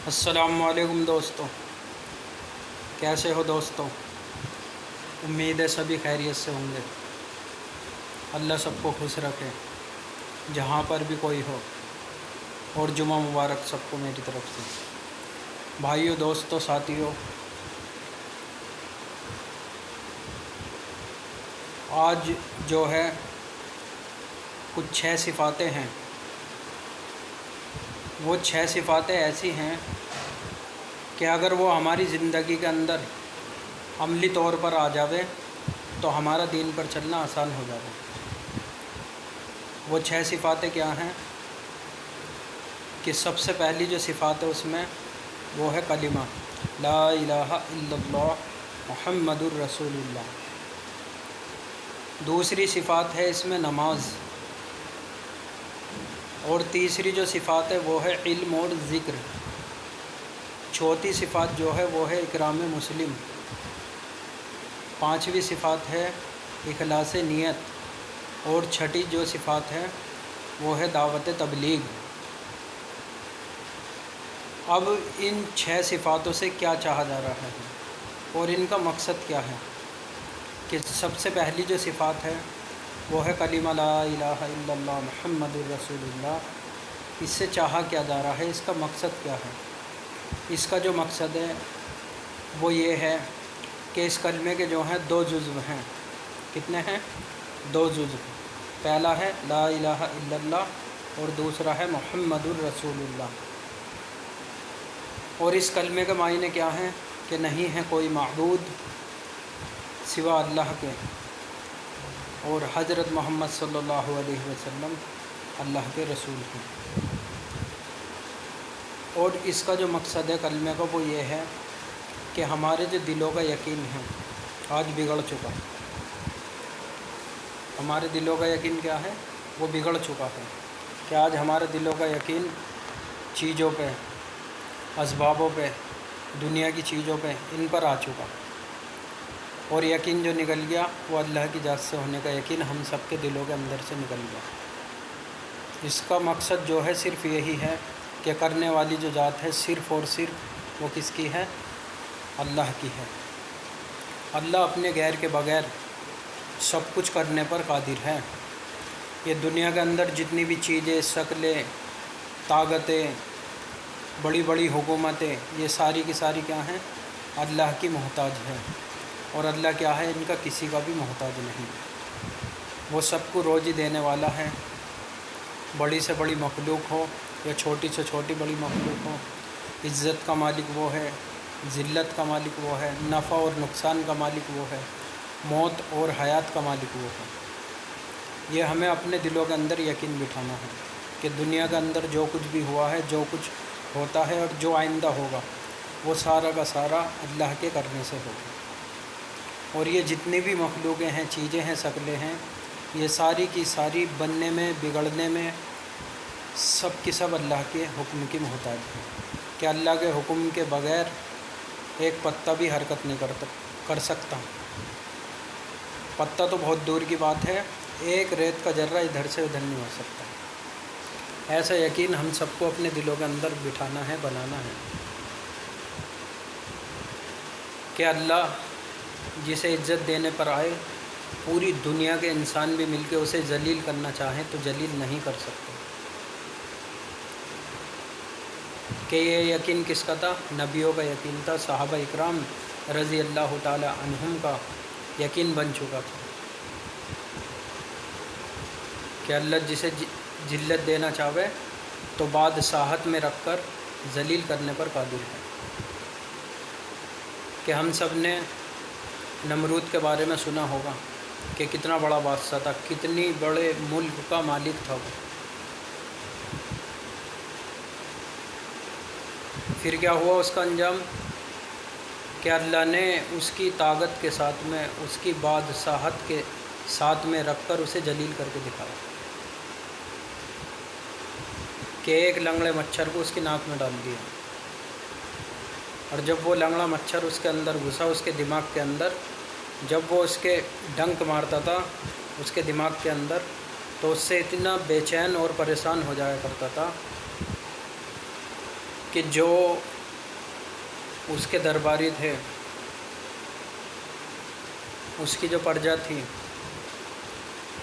السلام علیکم دوستوں، کیسے ہو دوستوں؟ امید ہے سبھی خیریت سے ہوں گے۔ اللہ سب کو خوش رکھے جہاں پر بھی کوئی ہو، اور جمعہ مبارک سب کو میری طرف سے۔ بھائیو، دوستوں، ساتھیو، آج جو ہے کچھ 6 صفاتیں ہیں۔ وہ 6 صفاتیں ایسی ہیں کہ اگر وہ ہماری زندگی کے اندر عملی طور پر آ جاوے تو ہمارا دین پر چلنا آسان ہو جاتا ہے۔ وہ 6 صفاتیں کیا ہیں کہ سب سے پہلی جو صفات ہے اس میں وہ ہے کلمہ لا الہ الا اللہ محمد الرسول اللہ۔ دوسری صفات ہے اس میں نماز، اور تیسری جو صفات ہے وہ ہے علم اور ذکر۔ چوتھی صفات جو ہے وہ ہے اکرام مسلم۔ پانچویں صفات ہے اخلاص نیت، اور چھٹی جو صفات ہے وہ ہے دعوت تبلیغ۔ اب ان 6 صفاتوں سے کیا چاہا جا رہا ہے اور ان کا مقصد کیا ہے؟ کہ سب سے پہلی جو صفات ہے وہ ہے کلمہ لا الہ الا اللہ محمد الرسول اللہ۔ اس سے چاہا کیا جا رہا ہے، اس کا مقصد کیا ہے؟ اس کا جو مقصد ہے وہ یہ ہے کہ اس کلمے کے جو ہیں 2 جزو ہیں۔ کتنے ہیں؟ 2 جزو۔ پہلا ہے لا الہ الا اللہ اور دوسرا ہے محمد الرسول اللہ۔ اور اس کلمے کے معنی کیا ہیں کہ نہیں ہے کوئی معبود سوا اللہ کے، اور حضرت محمد صلی اللہ علیہ وسلم اللہ کے رسول ہیں۔ اور اس کا جو مقصد ہے کلمے کا وہ یہ ہے کہ ہمارے جو دلوں کا یقین ہے آج بگڑ چکا ہے۔ ہمارے دلوں کا یقین کیا ہے؟ وہ بگڑ چکا ہے کہ آج ہمارے دلوں کا یقین چیزوں پہ، اسبابوں پہ، دنیا کی چیزوں پہ، ان پر آ چکا، اور یقین جو نکل گیا وہ اللہ کی ذات سے ہونے کا یقین ہم سب کے دلوں کے اندر سے نکل گیا۔ اس کا مقصد جو ہے صرف یہی ہے کہ کرنے والی جو ذات ہے صرف اور صرف وہ کس کی ہے؟ اللہ کی ہے۔ اللہ اپنے غیر کے بغیر سب کچھ کرنے پر قادر ہے۔ یہ دنیا کے اندر جتنی بھی چیزیں، شکلیں، طاقتیں، بڑی بڑی حکومتیں، یہ ساری کی ساری کیا ہیں؟ اللہ کی محتاج ہے، اور اللہ کیا ہے؟ ان کا کسی کا بھی محتاج نہیں۔ وہ سب کو روزی دینے والا ہے، بڑی سے بڑی مخلوق ہو یا چھوٹی سے چھوٹی بڑی مخلوق ہو۔ عزت کا مالک وہ ہے، ذلت کا مالک وہ ہے، نفع اور نقصان کا مالک وہ ہے، موت اور حیات کا مالک وہ ہے۔ یہ ہمیں اپنے دلوں کے اندر یقین بٹھانا ہے کہ دنیا کے اندر جو کچھ بھی ہوا ہے، جو کچھ ہوتا ہے اور جو آئندہ ہوگا وہ سارا کا سارا اللہ کے کرنے سے ہوگا۔ اور یہ جتنی بھی مخلوقیں ہیں، چیزیں ہیں، شکلیں ہیں، یہ ساری کی ساری بننے میں، بگڑنے میں سب کی سب اللہ کے حکم کی محتاج ہیں کہ اللہ کے حکم کے بغیر ایک پتا بھی حرکت نہیں کر سکتا۔ پتا تو بہت دور کی بات ہے، ایک ریت کا ذرہ ادھر سے ادھر نہیں ہو سکتا۔ ایسا یقین ہم سب کو اپنے دلوں کے اندر بٹھانا ہے، بنانا ہے کہ اللہ جسے عزت دینے پر آئے، پوری دنیا کے انسان بھی مل کے اسے ذلیل کرنا چاہیں تو ذلیل نہیں کر سکتے۔ کہ یہ یقین کس کا تھا؟ نبیوں کا یقین تھا، صحابہ اکرام رضی اللہ تعالی عنہم کا یقین بن چکا تھا کہ اللہ جسے ذلت دینا چاہے تو بادشاہت میں رکھ کر ذلیل کرنے پر قادر ہے۔ کہ ہم سب نے نمرود کے بارے میں سنا ہوگا کہ کتنا بڑا بادشاہ تھا، کتنی بڑے ملک کا مالک تھا وہ۔ پھر کیا ہوا اس کا انجام؟ کہ اللہ نے اس کی طاقت کے ساتھ میں، اس کی بادشاہت کے ساتھ میں رکھ کر اسے ذلیل کر کے دکھایا کہ ایک لنگڑے مچھر کو اس کی ناک میں ڈال دیا، اور جب وہ لنگڑا مچھر اس کے اندر گھسا، اس کے دماغ کے اندر، جب وہ اس کے ڈنک مارتا تھا اس کے دماغ کے اندر، تو اس سے اتنا بے چین اور پریشان ہو جایا کرتا تھا کہ جو اس کے درباری تھے، اس کی جو پرجا تھی،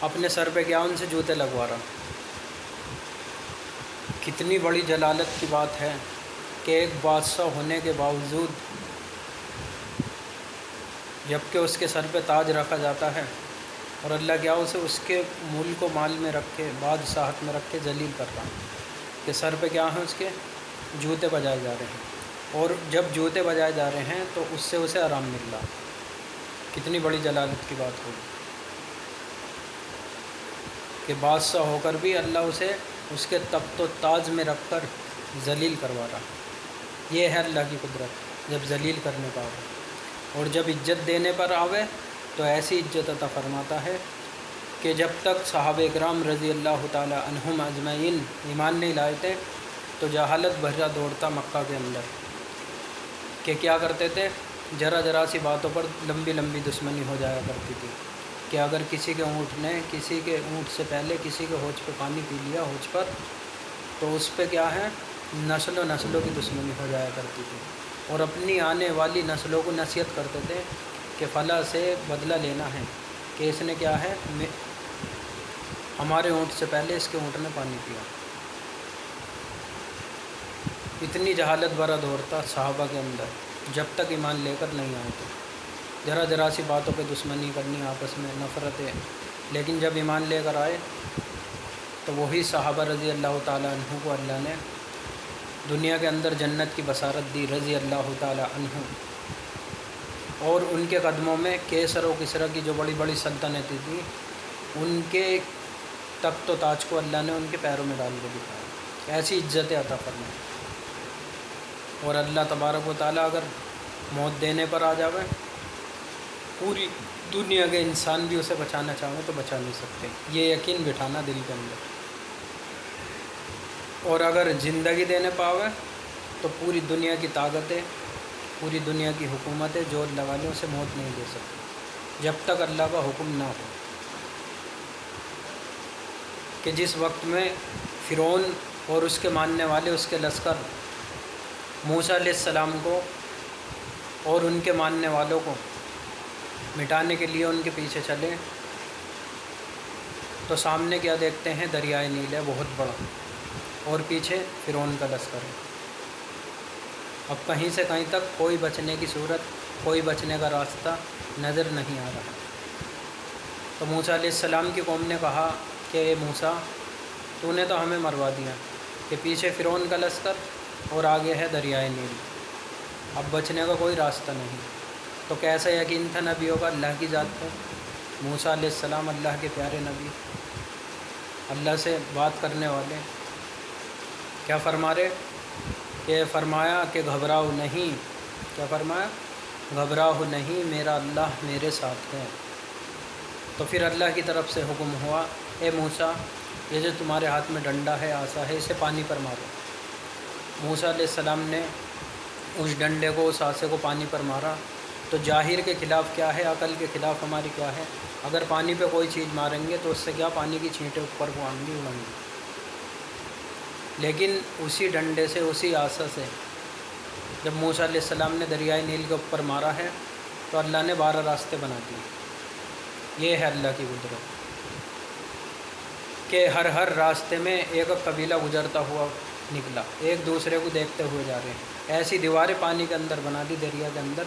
اپنے سر پہ کیا ان سے جوتے لگوا رہا۔ کتنی بڑی جلالت کی بات ہے کہ ایک بادشاہ ہونے کے باوجود جب کہ اس کے سر پہ تاج رکھا جاتا ہے، اور اللہ کیا اسے اس کے ملک و مال میں رکھ کے، بادشاہت میں رکھ کے ذلیل کر رہا ہے کہ سر پہ کیا ہیں اس کے جوتے بجائے جا رہے ہیں، اور جب جوتے بجائے جا رہے ہیں تو اس سے اسے آرام مل رہا۔ کتنی بڑی جلالت کی بات ہوگی کہ بادشاہ ہو کر بھی اللہ اسے اس کے تخت و تاج میں رکھ کر ذلیل کروا رہا۔ یہ ہے اللہ کی قدرت، جب ذلیل کرنے کا آوے، اور جب عزت دینے پر آوے تو ایسی عزت عطا فرماتا ہے کہ جب تک صحابہ اکرام رضی اللہ تعالی عنہم اجمعین ایمان نہیں لائے تھے تو جہالت بھرا دوڑتا مکہ کے اندر، کہ کیا کرتے تھے، ذرا سی باتوں پر لمبی لمبی دشمنی ہو جایا کرتی تھی، کہ اگر کسی کے اونٹ نے کسی کے اونٹ سے پہلے کسی کے ہوچ پہ پانی پی لیا، ہوچ پر، تو اس پہ کیا ہے نسلوں کی دشمنی ہو جایا کرتی تھی، اور اپنی آنے والی نسلوں کو نصیحت کرتے تھے کہ فلاں سے بدلہ لینا ہے کہ اس نے کیا ہے ہمارے اونٹ سے پہلے اس کے اونٹ نے پانی پیا۔ اتنی جہالت بھرا دور تھا صحابہ کے اندر جب تک ایمان لے کر نہیں آئے تھے، ذرا سی باتوں پہ دشمنی کرنی، آپس میں نفرتیں، لیکن جب ایمان لے کر آئے تو وہی صحابہ رضی اللہ تعالیٰ عنہ کو اللہ نے دنیا کے اندر جنت کی بشارت دی، رضی اللہ تعالیٰ عنہ، اور ان کے قدموں میں کیسر و کسریٰ کی جو بڑی بڑی سلطنتیں تھیں، ان کے تخت و تاج کو اللہ نے ان کے پیروں میں ڈال کے دکھایا، ایسی عزت عطا فرمائی۔ اور اللہ تبارک و تعالیٰ اگر موت دینے پر آ جاوے، پوری دنیا کے انسان بھی اسے بچانا چاہیں تو بچا نہیں سکتے، یہ یقین بٹھانا دل کے اندر۔ اور اگر زندگی دینے پاوے تو پوری دنیا کی طاقتیں، پوری دنیا کی حکومتیں زور لگا لیں، اسے موت نہیں دے سکتی جب تک اللہ کا حکم نہ ہو۔ کہ جس وقت میں فرعون اور اس کے ماننے والے، اس کے لشکر موسیٰ علیہ السلام کو اور ان کے ماننے والوں کو مٹانے کے لیے ان کے پیچھے چلے، تو سامنے کیا دیکھتے ہیں، دریائے نیل ہے بہت بڑا، اور پیچھے فرعون کا لشکر ہے۔ اب کہیں سے کہیں تک کوئی بچنے کی صورت، کوئی بچنے کا راستہ نظر نہیں آ رہا۔ تو موسیٰ علیہ السلام کی قوم نے کہا کہ اے موسیٰ، تو نے تو ہمیں مروا دیا، کہ پیچھے فرعون کا لشکر اور آگے ہے دریائے نیل، اب بچنے کا کوئی راستہ نہیں۔ تو کیسا یقین تھا نبیوں کا اللہ کی ذات پر؟ موسیٰ علیہ السلام اللہ کے پیارے نبی، اللہ سے بات کرنے والے، کیا فرما رہے کہ فرمایا کہ گھبراؤ نہیں، کیا فرمایا، گھبراؤ نہیں، میرا اللہ میرے ساتھ ہے۔ تو پھر اللہ کی طرف سے حکم ہوا، اے موسیٰ، یہ جو تمہارے ہاتھ میں ڈنڈا ہے، عصا ہے، اسے پانی پر مارو۔ موسیٰ علیہ السلام نے اس ڈنڈے کو، اس عصا کو پانی پر مارا، تو ظاہر کے خلاف کیا ہے، عقل کے خلاف ہماری کیا ہے، اگر پانی پہ کوئی چیز ماریں گے تو اس سے کیا پانی کی چھینٹیں اوپر کو آئیں گی، اڑیں گی، لیکن اسی ڈنڈے سے، اسی عصا سے جب موسیٰ علیہ السلام نے دریائے نیل کے اوپر مارا ہے تو اللہ نے 12 راستے بنا دیے۔ یہ ہے اللہ کی قدرت کہ ہر راستے میں ایک قبیلہ گزرتا ہوا نکلا، ایک دوسرے کو دیکھتے ہوئے جا رہے ہیں، ایسی دیواریں پانی کے اندر بنا دی، دریا کے اندر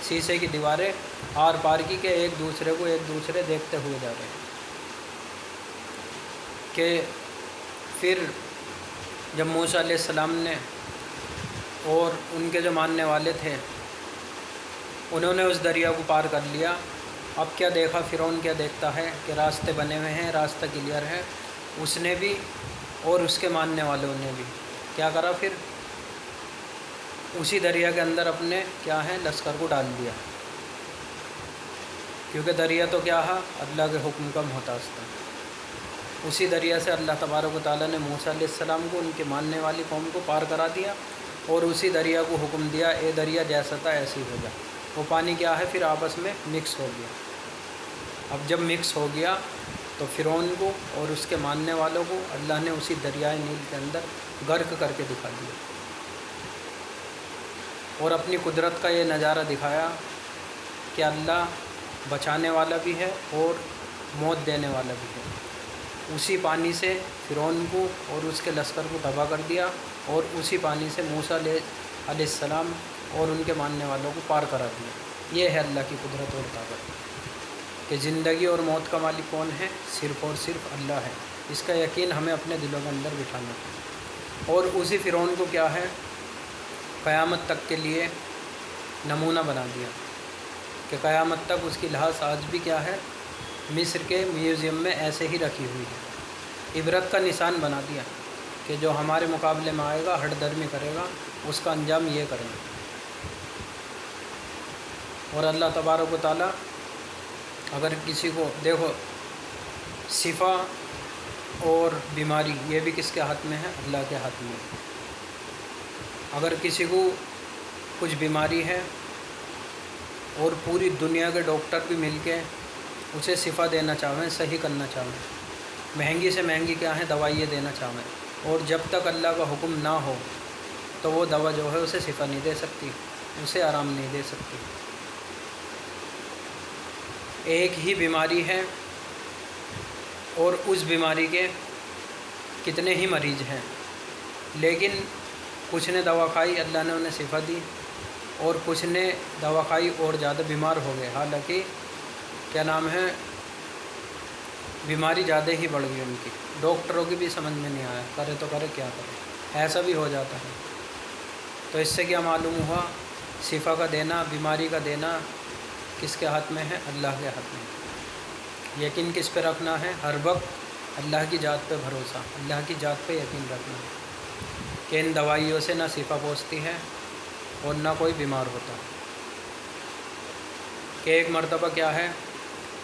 شیشے کی دیواریں آر پار کی، کہ ایک دوسرے دیکھتے ہوئے جا رہے ہیں۔ کہ پھر جب موسیٰ علیہ السلام نے اور ان کے جو ماننے والے تھے انہوں نے اس دریا کو پار کر لیا، اب کیا دیکھا فرعون، کیا دیکھتا ہے کہ راستے بنے ہوئے ہیں، راستہ کلیئر ہے، اس نے بھی اور اس کے ماننے والوں نے بھی کیا کرا، پھر اسی دریا کے اندر اپنے کیا ہے لشکر کو ڈال دیا، کیونکہ دریا تو کیا ہے اللہ کے حکم کا محتاج تھا۔ اسی دریا سے اللہ تبارک و تعالیٰ نے موسیٰ علیہ السلام کو، ان کے ماننے والی قوم کو پار کرا دیا، اور اسی دریا کو حکم دیا، اے دریا جیسا تھا ایسے ہی ہو جا۔ وہ پانی کیا ہے پھر آپس میں مکس ہو گیا۔ اب جب مکس ہو گیا تو فرعون کو اور اس کے ماننے والوں کو اللہ نے اسی دریائے نیل کے اندر غرق کر کے دکھا دیا۔ اور اپنی قدرت کا یہ نظارہ دکھایا کہ اللہ بچانے والا بھی ہے اور موت دینے والا بھی ہے۔ اسی پانی سے فرعون کو اور اس کے لشکر کو تباہ کر دیا، اور اسی پانی سے موسیٰ علیہ السلام اور ان کے ماننے والوں کو پار کرا دیا۔ یہ ہے اللہ کی قدرت اور طاقت کہ زندگی اور موت کا مالک کون ہے؟ صرف اور صرف اللہ ہے۔ اس کا یقین ہمیں اپنے دلوں کے اندر بٹھانا ہے۔ اور اسی فرعون کو کیا ہے، قیامت تک کے لیے نمونہ بنا دیا کہ قیامت تک اس کی لاش آج بھی کیا ہے، مصر کے میوزیم میں ایسے ہی رکھی ہوئی ہے۔ عبرت کا نشان بنا دیا کہ جو ہمارے مقابلے میں آئے گا، ہٹ درمی کرے گا، اس کا انجام یہ کریں گے۔ اور اللہ تبارک و تعالیٰ اگر کسی کو دیکھو، شفا اور بیماری یہ بھی کس کے ہاتھ میں ہے؟ اللہ کے ہاتھ میں۔ اگر کسی کو کچھ بیماری ہے اور پوری دنیا کے ڈاکٹر بھی مل کے اسے شفا دینا چاہیں، صحیح کرنا چاہیں، مہنگی سے مہنگی کیا ہے دوائیاں دینا چاہیں، اور جب تک اللہ کا حکم نہ ہو تو وہ دوا جو ہے اسے شفا نہیں دے سکتی، اسے آرام نہیں دے سکتی۔ ایک ہی بیماری ہے اور اس بیماری کے کتنے ہی مریض ہیں، لیکن کچھ نے دوا کھائی، اللہ نے انہیں شفا دی، اور کچھ نے دوا کھائی اور زیادہ بیمار ہو گئے، حالانکہ کیا نام ہے، بیماری زیادہ ہی بڑھ گئی ان کی۔ ڈاکٹروں کی بھی سمجھ میں نہیں آیا، کرے تو کرے کیا کرے، ایسا بھی ہو جاتا ہے۔ تو اس سے کیا معلوم ہوا، شفا کا دینا، بیماری کا دینا کس کے ہاتھ میں ہے؟ اللہ کے ہاتھ میں۔ یقین کس پہ رکھنا ہے؟ ہر وقت اللہ کی ذات پہ بھروسہ، اللہ کی ذات پہ یقین رکھنا ہے کہ ان دوائیوں سے نہ شفا پہنچتی ہے اور نہ کوئی بیمار ہوتا۔ کہ ایک مرتبہ کیا ہے،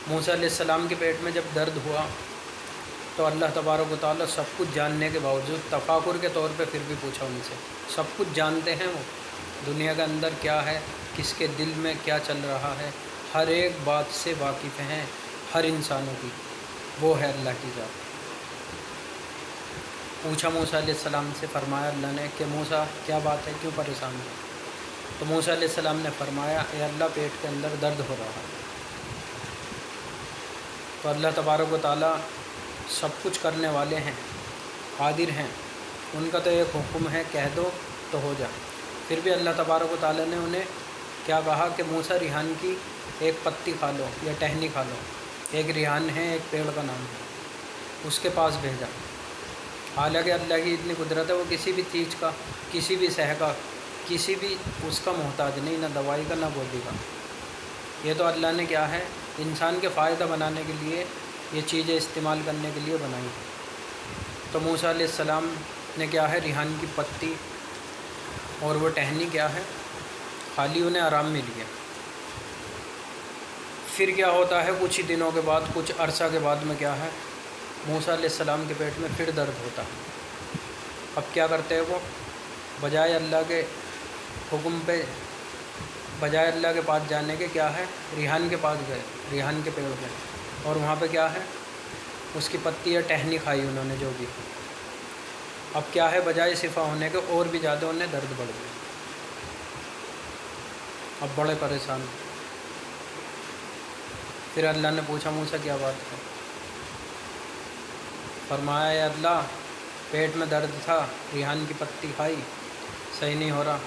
موسیٰ علیہ السلام کے پیٹ میں جب درد ہوا تو اللہ تبارک و تعالیٰ سب کچھ جاننے کے باوجود تفاکر کے طور پہ پھر بھی پوچھا ان سے۔ سب کچھ جانتے ہیں وہ، دنیا کے اندر کیا ہے، کس کے دل میں کیا چل رہا ہے، ہر ایک بات سے واقف ہیں ہر انسانوں کی، وہ ہے اللہ کی ذات۔ پوچھا موسیٰ علیہ السلام سے، فرمایا اللہ نے کہ موسیٰ کیا بات ہے، کیوں پریشان ہے؟ تو موسیٰ علیہ السلام نے فرمایا، اے اللہ پیٹ کے اندر درد ہو رہا ہے۔ تو اللہ تبارک و تعالیٰ سب کچھ کرنے والے ہیں، قادر ہیں، ان کا تو ایک حکم ہے، کہہ دو تو ہو جائے۔ پھر بھی اللہ تبارک و تعالیٰ نے انہیں کیا کہا کہ موسیٰ ریحان کی ایک پتی کھا لو یا ٹہنی کھا لو، ایک ریحان ہے، ایک پیڑ کا نام ہے، اس کے پاس بھیجا۔ حالانکہ اللہ کی اتنی قدرت ہے، وہ کسی بھی چیز کا، کسی بھی شے کا، کسی بھی اس کا محتاج نہیں، نہ دوائی کا نہ گولی کا۔ یہ تو اللہ نے کیا ہے، انسان کے فائدہ بنانے کے لیے یہ چیزیں استعمال کرنے کے لیے بنائی۔ تو موسیٰ علیہ السلام نے کیا ہے، ریحان کی پتی اور وہ ٹہنی کیا ہے، خالی انہیں آرام مل گیا۔ پھر کیا ہوتا ہے، کچھ ہی دنوں کے بعد، کچھ عرصہ کے بعد میں کیا ہے، موسیٰ علیہ السلام کے پیٹ میں پھر درد ہوتا ہے۔ اب کیا کرتے ہیں وہ، بجائے اللہ کے حکم پہ، بجائے اللہ کے پاس جانے کے کیا ہے، ریحان کے پاس گئے، ریحان کے پیڑ پہ، اور وہاں پہ کیا ہے، اس کی پتی یا ٹہنی کھائی انہوں نے جو بھی۔ اب کیا ہے، بجائے شفا ہونے کے اور بھی زیادہ انہیں درد بڑھ گیا۔ اب بڑے پریشان۔ پھر اللہ نے پوچھا موسیٰ کیا بات ہے؟ فرمایا اے اللہ پیٹ میں درد تھا، ریحان کی پتی کھائی، صحیح نہیں ہو رہا،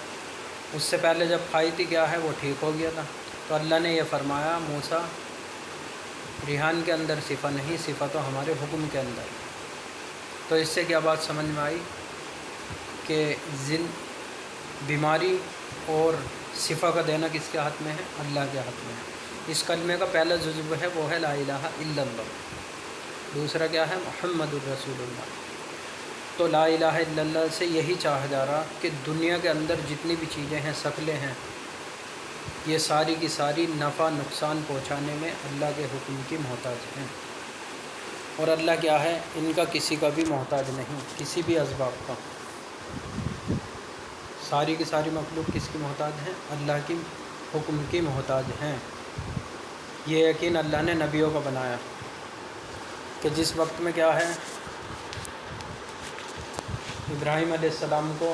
اس سے پہلے جب کھائی تھی کیا ہے وہ ٹھیک ہو گیا تھا۔ تو اللہ نے یہ فرمایا موسیٰ ریحان کے اندر شفا نہیں، شفا تو ہمارے حکم کے اندر۔ تو اس سے کیا بات سمجھ میں آئی کہ بیماری اور شفا کا دینا کس کے ہاتھ میں ہے؟ اللہ کے ہاتھ میں ہے۔ اس کلمے کا پہلا جزو ہے وہ ہے لا الہ الا اللہ، دوسرا کیا ہے، محمد الرسول اللہ۔ تو لا الہ الا اللہ سے یہی چاہا جا رہا کہ دنیا کے اندر جتنی بھی چیزیں ہیں، شکلیں ہیں، یہ ساری کی ساری نفع نقصان پہنچانے میں اللہ کے حکم کی محتاج ہیں، اور اللہ کیا ہے، ان کا کسی کا بھی محتاج نہیں، کسی بھی اسباب کا۔ ساری کی ساری مخلوق کس کی محتاج ہیں؟ اللہ کی حکم کی محتاج ہیں۔ یہ یقین اللہ نے نبیوں کا بنایا کہ جس وقت میں کیا ہے، ابراہیم علیہ السلام کو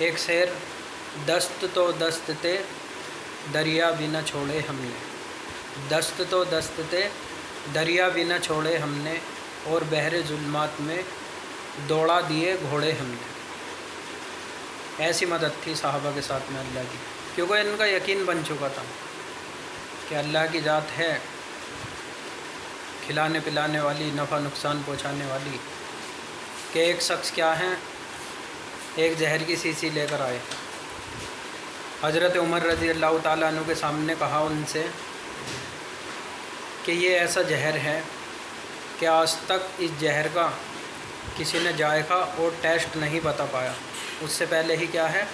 ایک شعر، دست تو دست تے دریا بھی نہ چھوڑے ہم نے، دست تو دست تے دریا بھی نہ چھوڑے ہم نے، اور بحر ظلمات میں دوڑا دیے گھوڑے ہم نے۔ ایسی مدد تھی صحابہ کے ساتھ میں اللہ کی، کیونکہ ان کا یقین بن چکا تھا کہ اللہ کی ذات ہے، کھلانے پلانے والی، نفع نقصان پہنچانے والی۔ کہ ایک شخص کیا ہیں، ایک زہر کی شیشی لے کر آئے، حضرت عمر رضی اللہ تعالیٰ عنہ کے سامنے کہا ان سے کہ یہ ایسا زہر ہے کہ آج تک اس زہر کا کسی نے ذائقہ اور ٹیسٹ نہیں بتا پایا، اس سے پہلے ہی کیا ہے،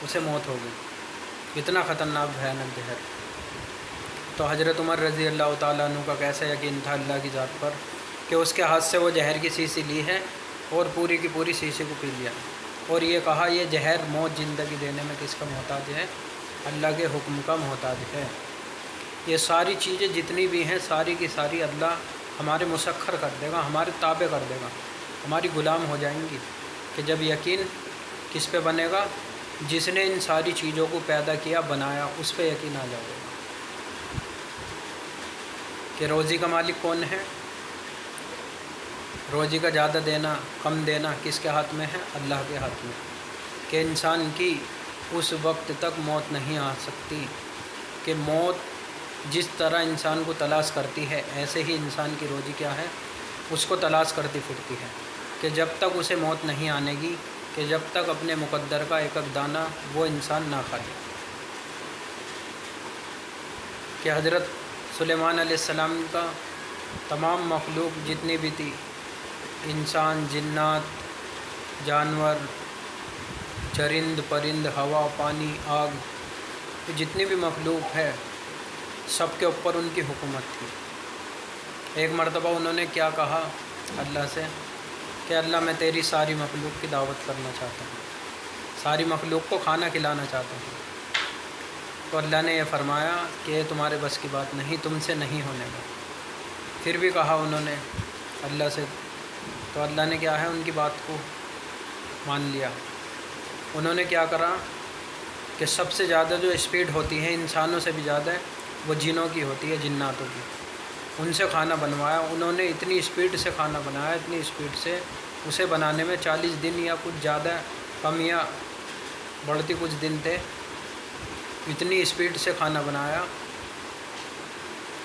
اسے موت ہو گئی۔ اتنا خطرناک بھیانک زہر۔ تو حضرت عمر رضی اللہ تعالیٰ عنہ کا کیسا یقین تھا اللہ کی ذات پر کہ اس کے ہاتھ سے وہ زہر کی شیشی لی ہے اور پوری کی پوری شیشی کو پی لیا، اور یہ کہا یہ زہر موت زندگی دینے میں کس کا محتاج ہے، اللہ کے حکم کا محتاج ہے۔ یہ ساری چیزیں جتنی بھی ہیں ساری کی ساری اللہ ہمارے مسخر کر دے گا، ہمارے تابع کر دے گا، ہماری غلام ہو جائیں گی۔ کہ جب یقین کس پہ بنے گا، جس نے ان ساری چیزوں کو پیدا کیا بنایا، اس پہ یقین آ جائے گا کہ روزی کا مالک کون ہے، روزی کا زیادہ دینا کم دینا کس کے ہاتھ میں ہے، اللہ کے ہاتھ میں۔ کہ انسان کی اس وقت تک موت نہیں آ سکتی کہ موت جس طرح انسان کو تلاش کرتی ہے ایسے ہی انسان کی روزی کیا ہے، اس کو تلاش کرتی پھرتی ہے، کہ جب تک اسے موت نہیں آنے گی، کہ جب تک اپنے مقدر کا ایک ایک دانہ وہ انسان نہ کھائے۔ کہ حضرت سلیمان علیہ السلام کا تمام مخلوق جتنی بھی تھی، انسان، جنات، جانور، چرند پرند، ہوا، پانی، آگ، جتنی بھی مخلوق ہے سب کے اوپر ان کی حکومت تھی۔ ایک مرتبہ انہوں نے کیا کہا اللہ سے کہ اللہ میں تیری ساری مخلوق کی دعوت کرنا چاہتا ہوں، ساری مخلوق کو کھانا کھلانا چاہتا ہوں۔ تو اللہ نے یہ فرمایا کہ یہ تمہارے بس کی بات نہیں، تم سے نہیں ہونے گا۔ پھر بھی کہا انہوں نے اللہ سے، تو اللہ نے کیا ہے ان کی بات کو مان لیا۔ انہوں نے کیا کرا کہ سب سے زیادہ جو اسپیڈ ہوتی ہے انسانوں سے بھی زیادہ وہ جنوں کی ہوتی ہے، جناتوں کی، ان سے کھانا بنوایا۔ انہوں نے اتنی اسپیڈ سے کھانا بنایا، اتنی اسپیڈ سے، اسے بنانے میں 40 دن یا کچھ زیادہ کم یا بڑھتی کچھ دن تھے، اتنی اسپیڈ سے کھانا بنایا۔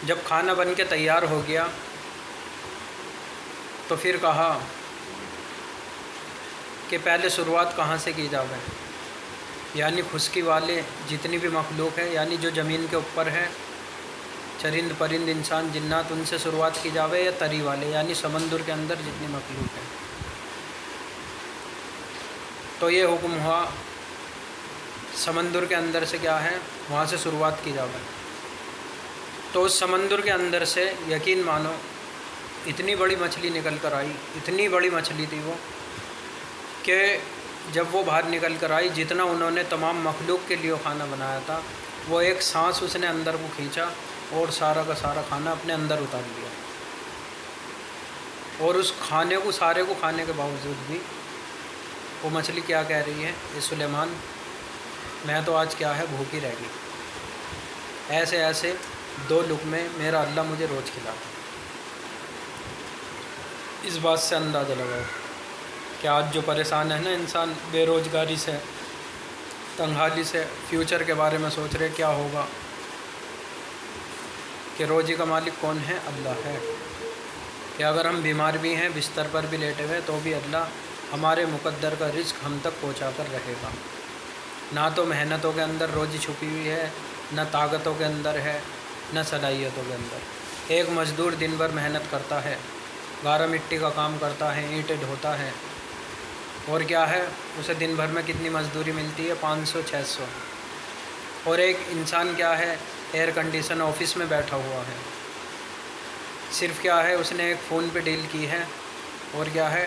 جب کھانا بن کے تیار ہو گیا تو پھر کہا کہ پہلے شروعات کہاں سے کی جاوے، یعنی خشکی والے جتنی بھی مخلوق ہے، یعنی جو زمین کے اوپر ہے، چرند پرند، انسان، جنات، ان سے شروعات کی جاوے، یا تری والے یعنی سمندر کے اندر جتنی مخلوق ہے۔ تو یہ حکم ہوا سمندر کے اندر سے کیا ہے، وہاں سے شروعات کی جاوے۔ تو اس سمندر کے اندر سے یقین مانو اتنی بڑی مچھلی نکل کر آئی، اتنی بڑی مچھلی تھی وہ کہ جب وہ باہر نکل کر آئی، جتنا انہوں نے تمام مخلوق کے لیے کھانا بنایا تھا، وہ ایک سانس اس نے اندر کو کھینچا اور سارا کا سارا کھانا اپنے اندر اتار لیا۔ اور اس کھانے کو سارے کو کھانے کے باوجود بھی وہ مچھلی کیا کہہ رہی ہے، اے سلیمان میں تو آج کیا ہے بھوکی رہ گئی، ایسے ایسے 2 لقمے میرا اللہ مجھے روز کھلاتا۔ اس بات سے اندازہ لگاؤ کہ آج جو پریشان ہے نا انسان، بے روزگاری سے، تنگحالی سے، فیوچر کے بارے میں سوچ رہے کیا ہوگا، کہ روزی کا مالک کون ہے، اللہ ہے۔ کہ اگر ہم بیمار بھی ہیں، بستر پر بھی لیٹے ہوئے، تو بھی اللہ ہمارے مقدر کا رزق ہم تک پہنچا کر رہے گا۔ نہ تو محنتوں کے اندر روزی چھپی ہوئی ہے، نہ طاقتوں کے اندر ہے، نہ صلاحیتوں کے اندر۔ ایک مزدور دن بھر محنت کرتا ہے، گارا مٹی کا کام کرتا ہے، اینٹیں ڈھوتا ہے، اور کیا ہے اسے دن بھر میں کتنی مزدوری ملتی ہے، 500-600۔ اور ایک انسان کیا ہے ایئر کنڈیشن آفس میں بیٹھا ہوا ہے، صرف کیا ہے اس نے ایک فون پہ ڈیل کی ہے، اور کیا ہے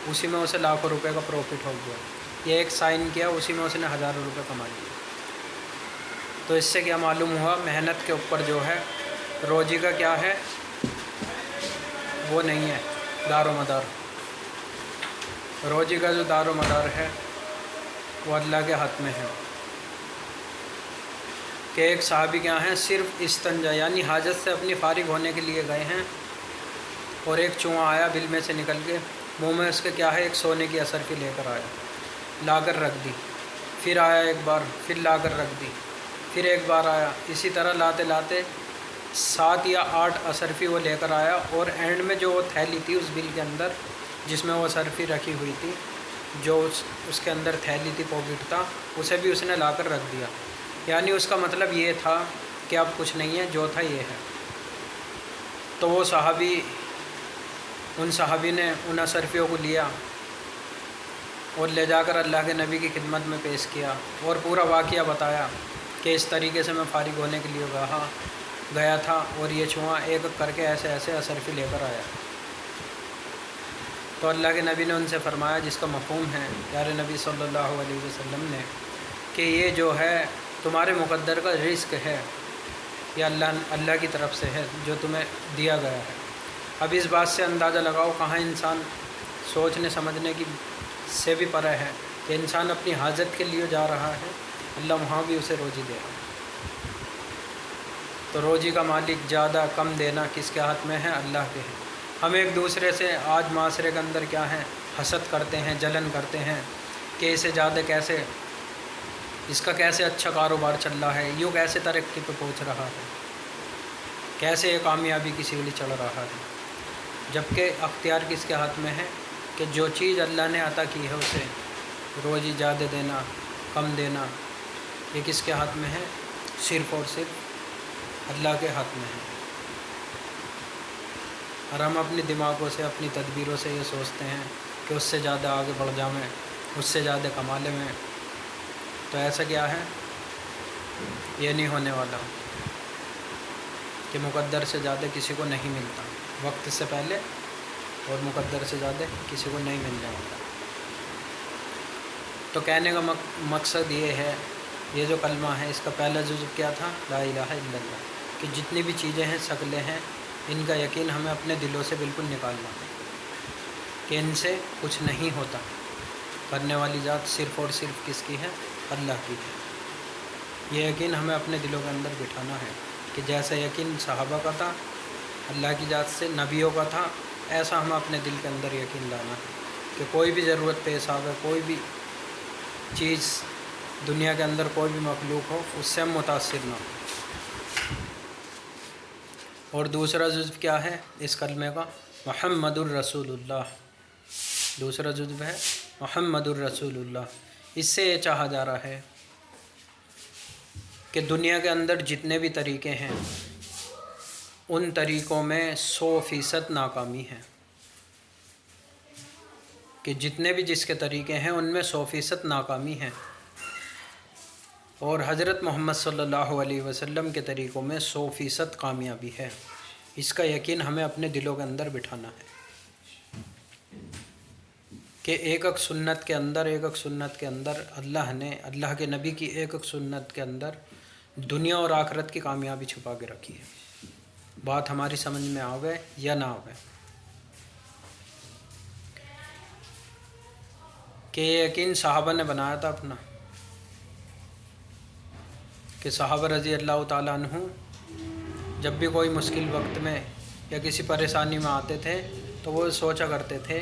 اسی میں اسے لاکھوں روپے کا پروفٹ ہو گیا، یہ ایک سائن کیا اسی میں اس نے ہزاروں روپے کما لیے۔ تو اس سے کیا معلوم ہوا، محنت کے اوپر جو ہے روزی کا کیا ہے وہ نہیں ہے دار و مدار۔ روزی کا جو دار و مدار ہے وہ اللہ کے ہاتھ میں ہے۔ کہ ایک صحابی کیا ہیں صرف استنجا یعنی حاجت سے اپنی فارغ ہونے کے لیے گئے ہیں، اور ایک چوہا آیا بل میں سے نکل کے، منہ میں اس کے کیا ہے ایک سونے کی اثرفی لے کر آیا، لا کر رکھ دی، پھر آیا ایک بار، پھر لا کر رکھ دی، پھر ایک بار آیا، اسی طرح لاتے لاتے 7 یا 8 اثرفی وہ لے کر آیا، اور اینڈ میں جو وہ تھیلی تھی اس بل کے اندر جس میں وہ اثرفی رکھی ہوئی تھی، جو اس کے اندر تھیلی تھی، پاکٹ تھا، اسے بھی اس نے لا کر رکھ دیا۔ یعنی اس کا مطلب یہ تھا کہ اب کچھ نہیں ہے، جو تھا یہ ہے۔ تو وہ صحابی، ان صحابی نے ان اثرفیوں کو لیا اور لے جا کر اللہ کے نبی کی خدمت میں پیش کیا، اور پورا واقعہ بتایا کہ اس طریقے سے میں فارغ ہونے کے لیے گیا تھا، اور یہ چوہا ایک ایک کر کے ایسے ایسے اثرفی لے کر آیا۔ تو اللہ کے نبی نے ان سے فرمایا، جس کا مفہوم ہے پیارے نبی صلی اللہ علیہ وسلم نے، کہ یہ جو ہے تمہارے مقدر کا رزق ہے، یہ اللہ کی طرف سے ہے جو تمہیں دیا گیا ہے۔ اب اس بات سے اندازہ لگاؤ کہاں انسان سوچنے سمجھنے کی سے بھی پرے ہے کہ انسان اپنی حاجت کے لیے جا رہا ہے، اللہ وہاں بھی اسے روزی دے رہا ہے۔ تو روزی کا مالک زیادہ کم دینا کس کے ہاتھ میں ہے؟ اللہ کے ہے۔ ہم ایک دوسرے سے آج معاشرے کے اندر کیا ہے، حسد کرتے ہیں، جلن کرتے ہیں کہ اسے زیادہ کیسے، اس کا کیسے اچھا کاروبار چل رہا ہے، یوں کیسے ترقی پہ پہنچ رہا ہے، کیسے یہ کامیابی کی سیڑھی چڑھ رہا ہے، جبکہ اختیار کس کے ہاتھ میں ہے کہ جو چیز اللہ نے عطا کی ہے اسے روزی زیادہ دینا، کم دینا، یہ کس کے ہاتھ میں ہے؟ صرف اور صرف اللہ کے ہاتھ میں ہے۔ اور ہم اپنی دماغوں سے، اپنی تدبیروں سے یہ سوچتے ہیں کہ اس سے زیادہ آگے بڑھ جاؤں، اس سے زیادہ کما لیں میں، تو ایسا کیا ہے، یہ نہیں ہونے والا کہ مقدر سے زیادہ کسی کو نہیں ملتا، وقت سے پہلے اور مقدر سے زیادہ کسی کو نہیں ملنے والا۔ تو کہنے کا مقصد یہ ہے، یہ جو کلمہ ہے اس کا پہلا جزو کیا تھا؟ لا الہ الا اللہ، کہ جتنی بھی چیزیں ہیں، شکلیں ہیں، ان کا یقین ہمیں اپنے دلوں سے بالکل نکالنا ہے کہ ان سے کچھ نہیں ہوتا، کرنے والی ذات صرف اور صرف کس کی ہے؟ اللہ کی ہے۔ یہ یقین ہمیں اپنے دلوں کے اندر بٹھانا ہے کہ جیسا یقین صحابہ کا تھا اللہ کی ذات سے، نبیوں کا تھا، ایسا ہمیں اپنے دل کے اندر یقین لانا ہے کہ کوئی بھی ضرورت پیش آئے، کوئی بھی چیز دنیا کے اندر، کوئی بھی مخلوق ہو، اس سے ہم متاثر نہ ہوں۔ اور دوسرا جزو کیا ہے اس کلمے کا؟ محمد الرسول اللہ۔ دوسرا جزو ہے محمد الرسول اللہ۔ اس سے یہ چاہا جا رہا ہے کہ دنیا کے اندر جتنے بھی طریقے ہیں ان طریقوں میں 100% ناکامی ہے، کہ جتنے بھی جس کے طریقے ہیں ان میں 100% ناکامی ہے، اور حضرت محمد صلی اللہ علیہ وسلم کے طریقوں میں 100% کامیابی ہے۔ اس کا یقین ہمیں اپنے دلوں کے اندر بٹھانا ہے کہ ایک ایک سنت کے اندر، ایک ایک سنت کے اندر اللہ نے، اللہ کے نبی کی ایک ایک سنت کے اندر دنیا اور آخرت کی کامیابی چھپا کے رکھی ہے۔ بات ہماری سمجھ میں آوے یا نہ آوے، کہ یہ یقین صحابہ نے بنایا تھا اپنا، کہ صحابہ رضی اللہ تعالیٰ عنہ جب بھی کوئی مشکل وقت میں یا کسی پریشانی میں آتے تھے تو وہ سوچا کرتے تھے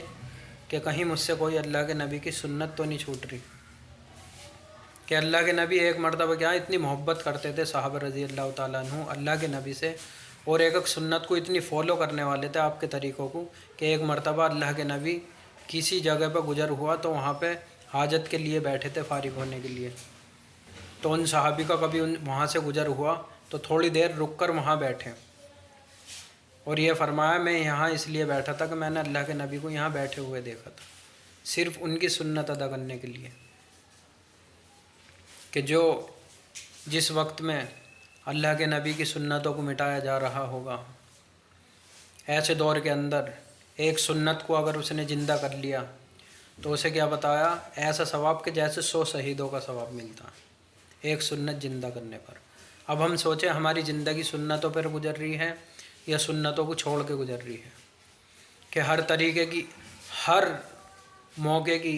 کہ کہیں مجھ سے کوئی اللہ کے نبی کی سنت تو نہیں چھوٹ رہی، کہ اللہ کے نبی ایک مرتبہ کیا اتنی محبت کرتے تھے صحابہ رضی اللہ تعالیٰ عنہ اللہ کے نبی سے، اور ایک ایک سنت کو اتنی فالو کرنے والے تھے آپ کے طریقوں کو، کہ ایک مرتبہ اللہ کے نبی کسی جگہ پہ گزر ہوا تو وہاں پہ حاجت کے لیے بیٹھے تھے، فارغ ہونے کے لیے، تو ان صحابی کا کبھی وہاں سے گزر ہوا تو تھوڑی دیر رک کر وہاں بیٹھے، اور یہ فرمایا میں یہاں اس لیے بیٹھا تھا کہ میں نے اللہ کے نبی کو یہاں بیٹھے ہوئے دیکھا تھا، صرف ان کی سنت ادا کرنے کے لیے، کہ جو جس وقت میں اللہ کے نبی کی سنتوں کو مٹایا جا رہا ہوگا، ایسے دور کے اندر ایک سنت کو اگر اس نے زندہ کر لیا تو اسے کیا بتایا؟ ایسا ثواب کہ جیسے 100 شہیدوں کا ثواب ملتا ہے ایک سنت زندہ کرنے پر۔ اب ہم سوچیں ہماری زندگی سنتوں پر گزر رہی ہے یا سنتوں کو چھوڑ کے گزر رہی ہے، کہ ہر طریقے کی، ہر موقع کی،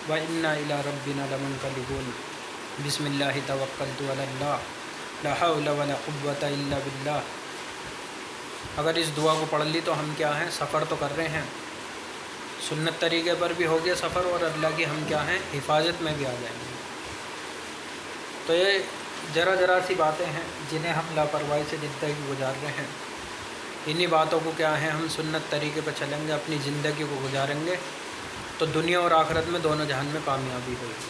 وَإِنَّا إِلَىٰ رَبِّنَا لَمُنْقَلِبُونَ بسم اللہ توکلت علی اللہ لا حول ولا قوۃ الا باللہ۔ اگر اس دعا کو پڑھ لی تو ہم کیا ہیں، سفر تو کر رہے ہیں، سنت طریقے پر بھی ہو گیا سفر، اور اللہ کی ہم کیا ہیں، حفاظت میں بھی آ جائیں گے۔ تو یہ ذرا سی باتیں ہیں جنہیں ہم لاپرواہی سے زندگی گزار رہے ہیں، انہی باتوں کو کیا ہے، ہم سنت طریقے پہ چلیں گے، اپنی زندگی کو گزاریں گے تو دنیا اور آخرت میں دونوں جہان میں کامیابی ہوگی۔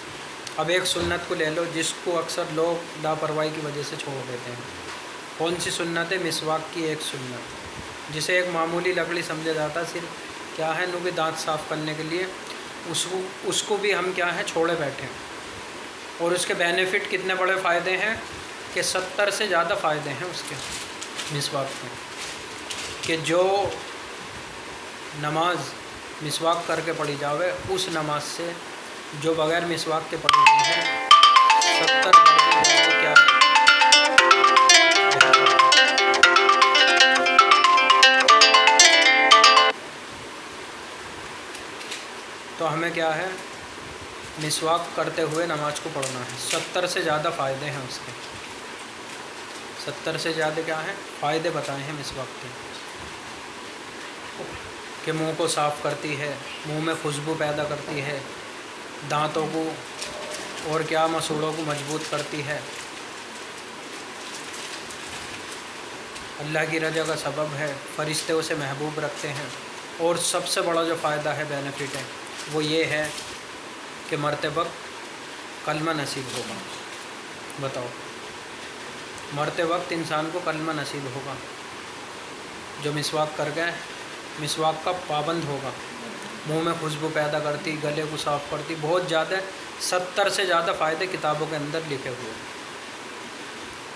اب ایک سنت کو لے لو جس کو اکثر لوگ لاپرواہی کی وجہ سے چھوڑ دیتے ہیں۔ کون سی سنت ہے؟ مسواک کی ایک سنت، جسے ایک معمولی لکڑی سمجھا جاتا ہے، صرف کیا ہے، نو کے دانت صاف کرنے کے لیے، اس کو بھی ہم کیا ہے، چھوڑے بیٹھے ہیں۔ اور اس کے بینیفٹ کتنے بڑے فائدے ہیں کہ 70 سے زیادہ فائدے ہیں اس کے مسواک کے، کہ جو نماز مسواک کر کے پڑھی جاوے اس نماز سے جو بغیر مسواک کے پڑھی گئی ہے 70 درجے زیادہ کیا ہے، تو ہمیں کیا ہے، مسواک کرتے ہوئے نماز کو پڑھنا ہے۔ 70 سے زیادہ فائدے ہیں اس کے، 70 سے زیادہ کیا ہیں، فائدے بتائے ہیں مسواک کے، کہ منہ کو صاف کرتی ہے، منہ میں خوشبو پیدا کرتی ہے، دانتوں کو اور کیا مسوڑوں کو مضبوط کرتی ہے، اللہ کی رضا کا سبب ہے، فرشتے اسے محبوب رکھتے ہیں، اور سب سے بڑا جو فائدہ ہے، بینیفٹ ہے، وہ یہ ہے کہ مرتے وقت کلمہ نصیب ہوگا۔ بتاؤ، مرتے وقت انسان کو کلمہ نصیب ہوگا جو مسواک کر گئے، مسواک کا پابند ہوگا، منہ میں خوشبو پیدا کرتی، گلے کو صاف کرتی، بہت زیادہ 70 سے زیادہ فائدے کتابوں کے اندر لکھے ہوئے ہیں۔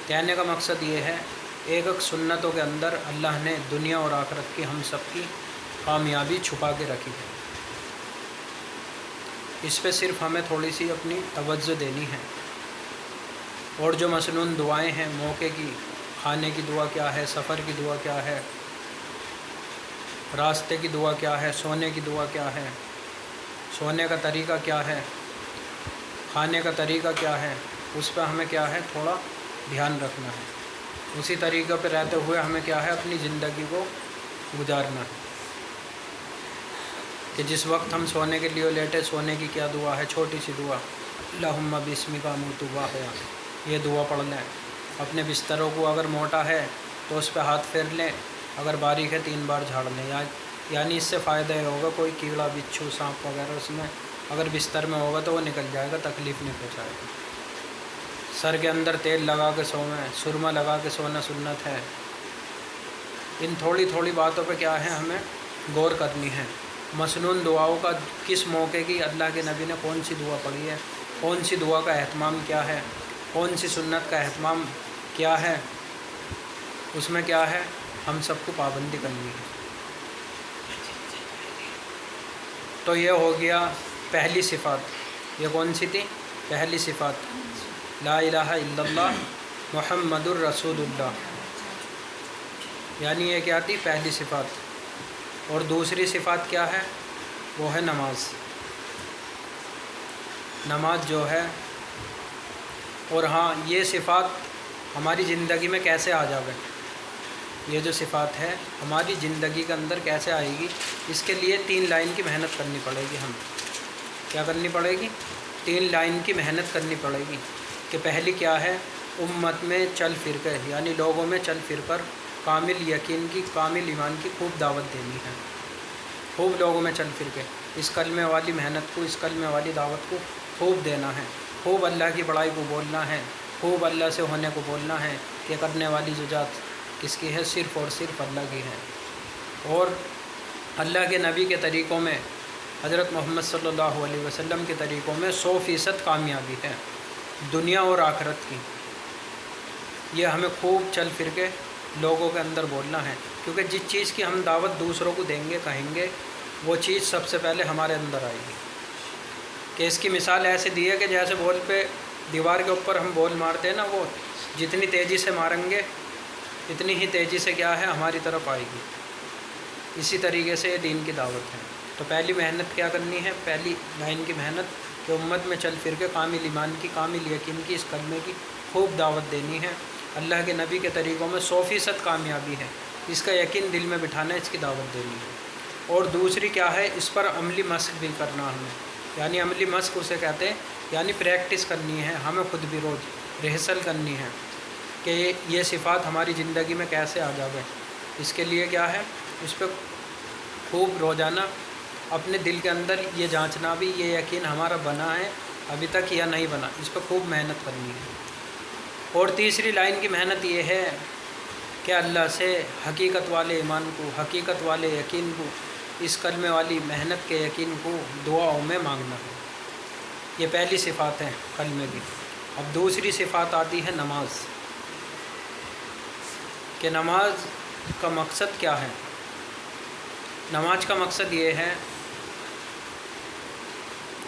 کہنے کا مقصد یہ ہے، ایک ایک سنتوں کے اندر اللہ نے دنیا اور آخرت کی ہم سب کی کامیابی چھپا کے رکھی ہے۔ اس پہ صرف ہمیں تھوڑی سی اپنی توجہ دینی ہے۔ اور جو مسنون دعائیں ہیں موقع کی، کھانے کی دعا کیا ہے، سفر کی دعا کیا ہے، راستے کی دعا کیا ہے، سونے کی دعا کیا ہے، سونے کا طریقہ کیا ہے، کھانے کا طریقہ کیا ہے، اس پہ ہمیں کیا ہے، تھوڑا دھیان رکھنا ہے۔ اسی طریقے پہ رہتے ہوئے ہمیں کیا ہے، اپنی زندگی کو گزارنا ہے۔ کہ جس وقت ہم سونے کے لیے لیٹے، سونے کی کیا دعا ہے، چھوٹی سی دعا، اللہم بسمک اموت واحیا، یہ دعا پڑھ لیں۔ اپنے بستروں کو اگر موٹا ہے تو اس پہ ہاتھ پھیر لیں، اگر باریک ہے 3 بار جھاڑ لیں، یعنی اس سے فائدہ یہ ہوگا، کوئی کیڑا بچھو سانپ وغیرہ اس میں اگر بستر میں ہوگا تو وہ نکل جائے گا، تکلیف نہیں پہنچائے گا۔ سر کے اندر تیل لگا کے سوئیں، سرما لگا کے سونا سنت ہے۔ ان تھوڑی تھوڑی باتوں پہ کیا ہے، ہمیں غور کرنی ہے۔ مسنون دعاؤں کا کس موقع کی اللہ کے نبی نے کون سی دعا پڑھی ہے، کون سی دعا کا اہتمام کیا ہے، کون سی سنت کا اہتمام کیا ہے، اس میں کیا ہے، ہم سب کو پابندی کرنی ہے۔ تو یہ ہو گیا پہلی صفات۔ یہ کون سی تھی؟ پہلی صفات، لا الہ الا اللہ محمد الرسول اللہ، یعنی یہ کیا تھی، پہلی صفات۔ اور دوسری صفات کیا ہے، وہ ہے نماز۔ نماز جو ہے، اور ہاں یہ صفات ہماری زندگی میں کیسے آ جاوے، یہ جو صفات ہے ہماری زندگی کے اندر کیسے آئے گی، اس کے لیے 3 لائن کی محنت کرنی پڑے گی۔ ہم کیا کرنی پڑے گی؟ 3 لائن کی محنت کرنی پڑے گی۔ کہ پہلی کیا ہے، امت میں چل پھر کر، یعنی لوگوں میں چل پھر کر کامل یقین کی، کامل ایمان کی خوب دعوت دینی ہے، خوب لوگوں میں چل پھر کے اس کلمے والی محنت کو، اس کلمے والی دعوت کو خوب دینا ہے، خوب اللہ کی بڑائی کو بولنا ہے، خوب اللہ سے ہونے کو بولنا ہے، کہ کرنے والی جو ذات کس کی ہے، صرف اور صرف اللہ کی ہے۔ اور اللہ کے نبی کے طریقوں میں، حضرت محمد صلی اللہ علیہ وسلم کے طریقوں میں 100% کامیابی ہے، دنیا اور آخرت کی۔ یہ ہمیں خوب چل پھر کے لوگوں کے اندر بولنا ہے، کیونکہ جس چیز کی ہم دعوت دوسروں کو دیں گے، کہیں گے، وہ چیز سب سے پہلے ہمارے اندر آئے گی۔ کہ اس کی مثال ایسے دی ہے کہ جیسے بال پہ دیوار کے اوپر ہم بال مارتے ہیں نا، وہ جتنی تیزی سے ماریں گے اتنی ہی تیزی سے کیا ہے، ہماری طرف آئے گی۔ اسی طریقے سے یہ دین کی دعوت ہے۔ تو پہلی محنت کیا کرنی ہے، پہلی لائن کی محنت کہ امت میں چل پھر کے کامل ایمان کی، کامل یقین کی، اس کلمے کی خوب دعوت دینی ہے۔ اللہ کے نبی کے طریقوں میں 100% کامیابی ہے، اس کا یقین دل میں بٹھانا ہے، اس کی دعوت دینی ہے۔ اور دوسری کیا ہے، اس پر عملی مشق بھی کرنا ہمیں، یعنی عملی مشق اسے کہتے ہیں، یعنی پریکٹس کرنی ہے ہمیں، خود بھی روز ریہرسل کرنی ہے کہ یہ صفات ہماری زندگی میں کیسے آ جاوے۔ اس کے لیے کیا ہے، اس پہ خوب روزانہ اپنے دل کے اندر یہ جانچنا بھی، یہ یقین ہمارا بنا ہے ابھی تک یا نہیں بنا، اس پہ خوب محنت کرنی ہے۔ اور تیسری لائن کی محنت یہ ہے کہ اللہ سے حقیقت والے ایمان کو، حقیقت والے یقین کو، اس کلمے والی محنت کے یقین کو دعاؤں میں مانگنا ہے۔ یہ پہلی صفات ہے کلمے کی۔ اب دوسری صفات آتی ہے نماز، کہ نماز کا مقصد کیا ہے۔ نماز کا مقصد یہ ہے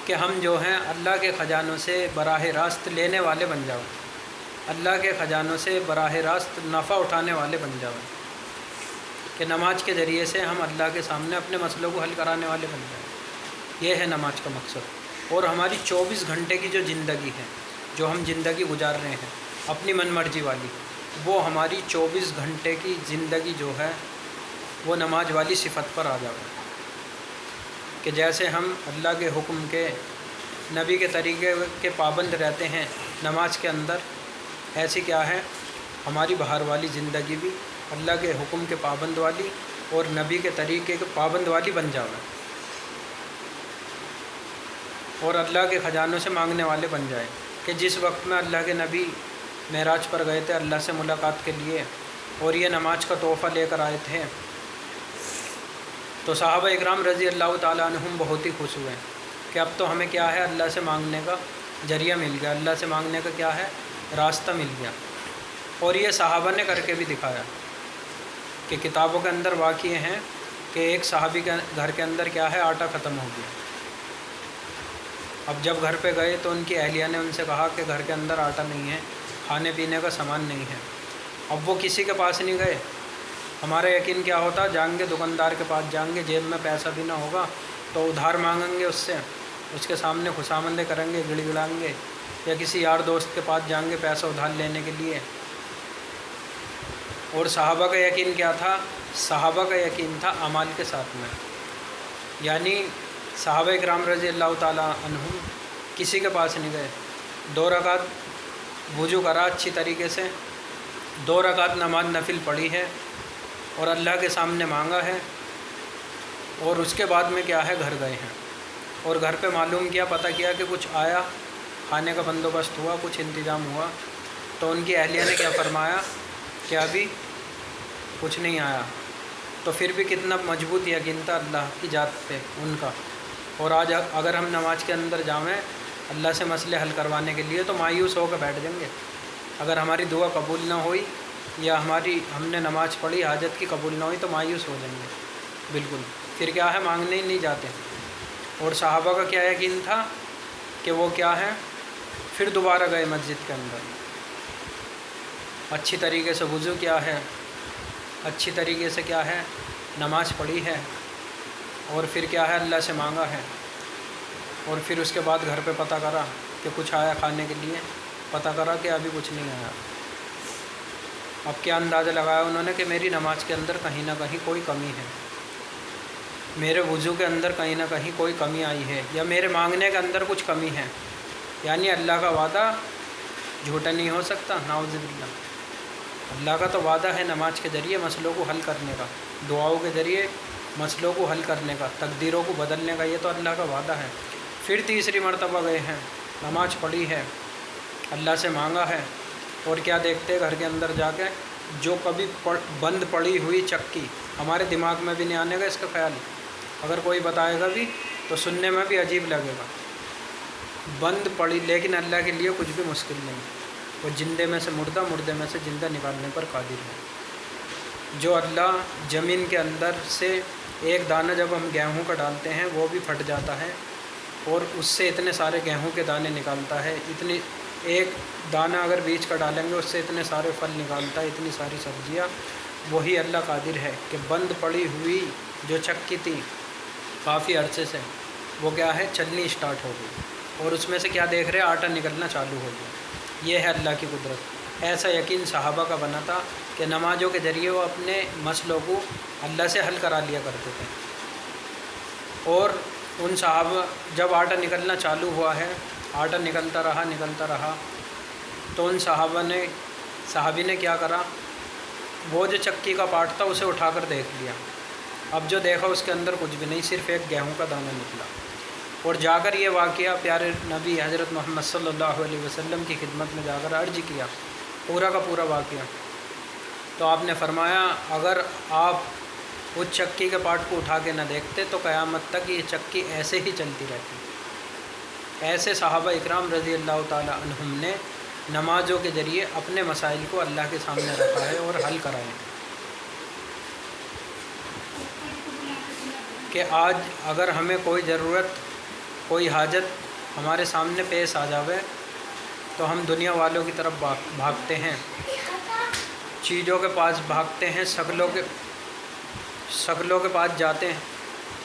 کہ ہم جو ہیں اللہ کے خزانوں سے براہ راست لینے والے بن جاؤ، اللہ کے خزانوں سے براہ راست نفع اٹھانے والے بن جاؤ، کہ نماز کے ذریعے سے ہم اللہ کے سامنے اپنے مسئلوں کو حل کرانے والے بن جائیں۔ یہ ہے نماز کا مقصد۔ اور ہماری 24 گھنٹے کی جو زندگی ہے، جو ہم زندگی گزار رہے ہیں اپنی من مرضی والی، وہ ہماری 24 گھنٹے کی زندگی جو ہے وہ نماز والی صفت پر آ جائے، کہ جیسے ہم اللہ کے حکم کے، نبی کے طریقے کے پابند رہتے ہیں نماز کے اندر، ایسی کیا ہے ہماری باہر والی زندگی بھی اللہ کے حکم کے پابند والی اور نبی کے طریقے کے پابند والی بن جائے، اور اللہ کے خزانوں سے مانگنے والے بن جائے۔ کہ جس وقت میں اللہ کے نبی معراج پر گئے تھے اللہ سے ملاقات کے لیے، اور یہ نماز کا تحفہ لے کر آئے تھے، تو صحابہ اکرام رضی اللہ تعالیٰ عنہم بہت ہی خوش ہوئے کہ اب تو ہمیں کیا ہے، اللہ سے مانگنے کا ذریعہ مل گیا، اللہ سے مانگنے کا کیا ہے، راستہ مل گیا۔ اور یہ صحابہ نے کر کے بھی دکھایا، کہ کتابوں کے اندر واقع ہیں کہ ایک صحابی کے گھر کے اندر کیا ہے، آٹا ختم ہو گیا۔ اب جب گھر پہ گئے تو ان کی اہلیہ نے ان سے کہا کہ گھر کے اندر آٹا نہیں ہے، کھانے پینے کا سامان نہیں ہے۔ اب وہ کسی کے پاس نہیں گئے، ہمارا یقین کیا ہوتا، جائیں گے دکاندار کے پاس، جائیں گے، جیب میں پیسہ بھی نہ ہوگا تو ادھار مانگیں گے اس سے، اس کے سامنے خوشامدیں کریں گے، گڑ گڑائیں گے، یا کسی یار دوست کے پاس جائیں گے پیسہ ادھار لینے کے لیے۔ اور صحابہ کا یقین کیا تھا، صحابہ کا یقین تھا اعمال کے ساتھ میں، یعنی صحابہ اکرام رضی اللہ تعالیٰ عنہم کسی کے پاس نہیں گئے، 2 رکعت وضو کرا اچھی طریقے سے، 2 رکعت نماز نفل پڑھی ہے اور اللہ کے سامنے مانگا ہے، اور اس کے بعد میں کیا ہے، گھر گئے ہیں، اور گھر پہ معلوم کیا، پتہ کیا کہ کچھ آیا، کھانے کا بندوبست ہوا، کچھ انتظام ہوا، تو ان کی اہلیہ نے کیا فرمایا کہ ابھی کچھ نہیں آیا۔ تو پھر بھی کتنا مضبوط یقین تھا اللہ کی ذات پہ ان کا۔ اور آج اگر ہم نماز کے اندر جائیں اللہ سے مسئلے حل کروانے کے لیے تو مایوس ہو کے بیٹھ جائیں گے، اگر ہماری دعا قبول نہ ہوئی یا ہم نے نماز پڑھی حاجت کی قبول نہ ہوئی تو مایوس ہو جائیں گے بالکل، پھر کیا ہے، مانگنے ہی نہیں جاتے۔ اور صحابہ کا کیا یقین تھا کہ وہ کیا ہے، پھر دوبارہ گئے مسجد کے اندر، اچھی طریقے سے وضو کیا ہے، اچھی طریقے سے کیا ہے، نماز پڑھی ہے، اور پھر کیا ہے، اللہ سے مانگا ہے، اور پھر اس کے بعد گھر پہ پتہ کرا کہ کچھ آیا کھانے کے لیے، پتہ کرا کہ ابھی کچھ نہیں آیا۔ اب کیا اندازہ لگایا انہوں نے کہ میری نماز کے اندر کہیں نہ کہیں کوئی کمی ہے، میرے وضو کے اندر کہیں نہ کہیں کوئی کمی آئی ہے، یا میرے مانگنے کے اندر کچھ کمی ہے، یعنی اللہ کا وعدہ جھوٹا نہیں ہو سکتا، نعوذ باللہ۔ اللہ کا تو وعدہ ہے نماز کے ذریعے مسئلوں کو حل کرنے کا، دعاؤں کے ذریعے مسئلوں کو حل کرنے کا، تقدیروں کو بدلنے کا، یہ تو اللہ کا وعدہ ہے۔ پھر تیسری مرتبہ گئے ہیں، نماز پڑھی ہے، اللہ سے مانگا ہے، اور کیا دیکھتے گھر کے اندر جا کے، جو کبھی بند پڑی ہوئی چکی، ہمارے دماغ میں بھی نہیں آنے گا اس کا خیال، اگر کوئی بتائے گا بھی تو سننے میں بھی عجیب لگے گا، بند پڑی، لیکن اللہ کے لیے کچھ بھی مشکل نہیں، وہ زندے میں سے مردہ، مردے میں سے زندہ نکالنے پر قادر ہے۔ جو اللہ زمین کے اندر سے ایک دانہ جب ہم گیہوں کا ڈالتے ہیں وہ بھی پھٹ جاتا ہے، اور اس سے اتنے سارے گیہوں کے دانے نکالتا ہے، اتنی ایک دانہ اگر بیج کا ڈالیں گے اس سے اتنے سارے پھل نکالتا ہے، اتنی ساری سبزیاں، وہی اللہ قادر ہے کہ بند پڑی ہوئی جو چکی تھی کافی عرصے سے، وہ کیا ہے، چلنی اسٹارٹ ہو گئی۔ اور اس میں سے کیا دیکھ رہے، آٹا نکلنا چالو ہو گیا۔ یہ ہے اللہ کی قدرت۔ ایسا یقین صحابہ کا بنا تھا کہ نمازوں کے ذریعے وہ اپنے مسئلوں کو اللہ سے حل کرا لیا کرتے تھے۔ اور ان صحابہ جب آٹا نکلنا چالو ہوا ہے، آٹا نکلتا رہا، تو ان صحابی نے کیا کرا، وہ جو چکی کا پارٹ تھا اسے اٹھا کر دیکھ لیا۔ اب جو دیکھا اس کے اندر کچھ بھی نہیں، صرف ایک گیہوں کا دانہ نکلا۔ اور جا کر یہ واقعہ پیارے نبی حضرت محمد صلی اللہ علیہ وسلم کی خدمت میں جا کر عرض کیا، پورا کا پورا واقعہ۔ تو آپ نے فرمایا اگر آپ اس چکی کے پارٹ کو اٹھا کے نہ دیکھتے تو قیامت تک یہ چکی ایسے ہی چلتی رہتی۔ ایسے صحابہ اکرام رضی اللہ تعالی عنہم نے نمازوں کے ذریعے اپنے مسائل کو اللہ کے سامنے رکھا ہے اور حل کرائے کہ آج اگر ہمیں کوئی ضرورت، کوئی حاجت ہمارے سامنے پیش آ جاوے تو ہم دنیا والوں کی طرف بھاگتے ہیں، چیزوں کے پاس بھاگتے ہیں، شکلوں کے پاس جاتے ہیں،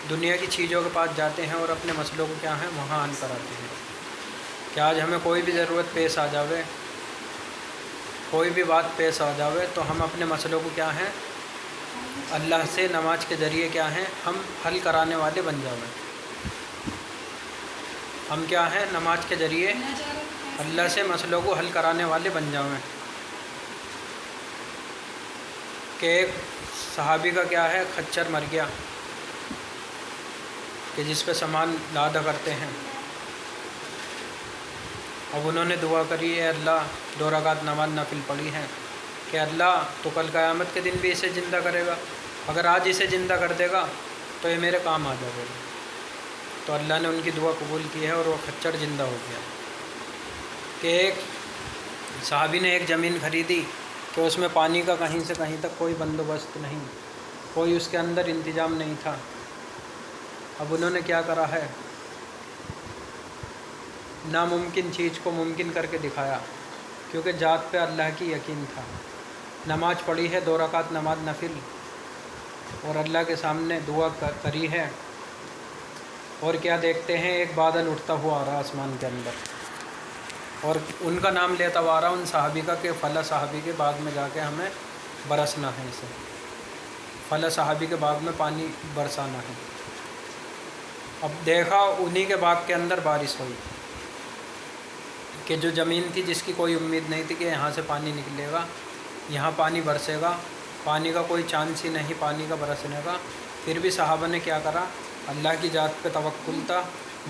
دنیا کی چیزوں کے پاس جاتے ہیں اور اپنے مسئلوں کو کیا ہے وہاں حل کراتے ہیں۔ کہ آج ہمیں کوئی بھی ضرورت پیش آ جاوے، کوئی بھی بات پیش آ جاوے تو ہم اپنے مسئلوں کو کیا ہے اللہ سے نماز کے ذریعے کیا ہیں ہم حل کرانے والے بن جاویں۔ ہم کیا ہیں نماز کے ذریعے اللہ سے مسئلوں کو حل کرانے والے بن جاویں۔ کہ ایک صحابی کا کیا ہے خچر مر گیا کہ جس پہ سامان لادا کرتے ہیں۔ اب انہوں نے دعا کری، اے اللہ 2 رکعت نماز نفل پڑھی ہے کہ اللہ تو کل قیامت کے دن بھی اسے زندہ کرے گا، اگر آج اسے زندہ کر دے گا تو یہ میرے کام آ جائے گا۔ تو اللہ نے ان کی دعا قبول کی ہے اور وہ خچر زندہ ہو گیا۔ کہ ایک صحابی نے ایک زمین خریدی کہ اس میں پانی کا کہیں سے کہیں تک کوئی بندوبست نہیں، کوئی اس کے اندر انتظام نہیں تھا۔ اب انہوں نے کیا کرا ہے، ناممکن چیز کو ممکن کر کے دکھایا، کیونکہ ذات پہ اللہ کی یقین تھا۔ نماز پڑھی ہے 2 رکعت نماز نفل اور اللہ کے سامنے دعا کری ہے، اور کیا دیکھتے ہیں ایک بادل اٹھتا ہوا آ رہا آسمان کے اندر، اور ان کا نام لیتا ہوا آ رہا ان صحابی کا کہ فلاں صحابی کے باغ میں جا کے ہمیں برسنا ہے، اسے فلاں صحابی کے باغ میں پانی برسانا ہے۔ اب دیکھا انہی کے باغ کے اندر بارش ہوئی کہ جو زمین تھی جس کی کوئی امید نہیں تھی کہ یہاں سے پانی نکلے گا، یہاں پانی برسے گا، پانی کا کوئی چانس ہی نہیں پانی کا برسنے کا، پھر بھی صحابہ نے کیا کرا، اللہ کی ذات پہ توکل تھا،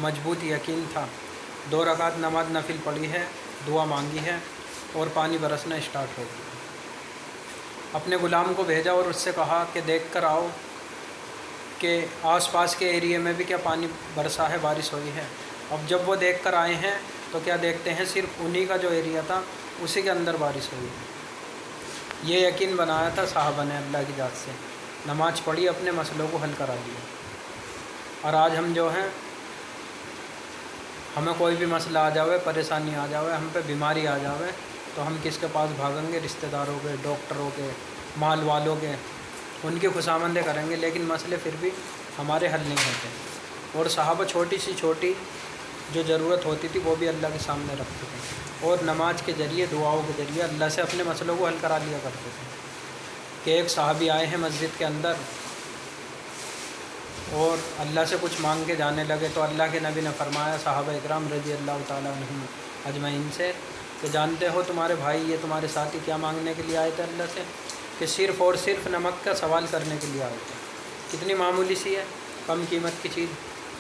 مضبوط یقین تھا، 2 رکعت نماز نفل پڑھی ہے، دعا مانگی ہے اور پانی برسنا اسٹارٹ ہو گیا۔ اپنے غلام کو بھیجا اور اس سے کہا کہ دیکھ کر آؤ کہ آس پاس کے ایریے میں بھی کیا پانی برسا ہے، بارش ہوئی ہے۔ اب جب وہ دیکھ کر آئے ہیں تو کیا دیکھتے ہیں صرف انہی کا جو ایریا تھا اسی کے اندر بارش ہوئی ہے۔ یہ یقین بنایا تھا صحابہ نے اللہ کی ذات سے، نماز پڑھی، اپنے مسئلوں کو حل کرا دیا۔ اور آج ہم جو ہیں ہمیں کوئی بھی مسئلہ آ جاوے، پریشانی آ جاوے، ہم پہ بیماری آ جاوے تو ہم کس کے پاس بھاگیں گے؟ رشتہ داروں کے، ڈاکٹروں کے، مال والوں کے، ان کی خوشامدیں کریں گے، لیکن مسئلے پھر بھی ہمارے حل نہیں ہوتے۔ اور صحابہ چھوٹی سی چھوٹی جو ضرورت ہوتی تھی وہ بھی اللہ کے سامنے رکھتے تھے اور نماز کے ذریعے، دعاؤں کے ذریعے اللہ سے اپنے مسئلوں کو حل کرا لیا کرتے تھے۔ کہ ایک صحابی آئے ہیں مسجد کے اندر اور اللہ سے کچھ مانگ کے جانے لگے تو اللہ کے نبی نے فرمایا صحابہ اکرام رضی اللہ تعالیٰ عنہم اجمعین سے کہ جانتے ہو تمہارے بھائی یہ تمہارے ساتھی کیا مانگنے کے لیے آئے تھے اللہ سے؟ کہ صرف اور صرف نمک کا سوال کرنے کے لیے آئے تھے۔ کتنی معمولی سی ہے، کم قیمت کی چیز،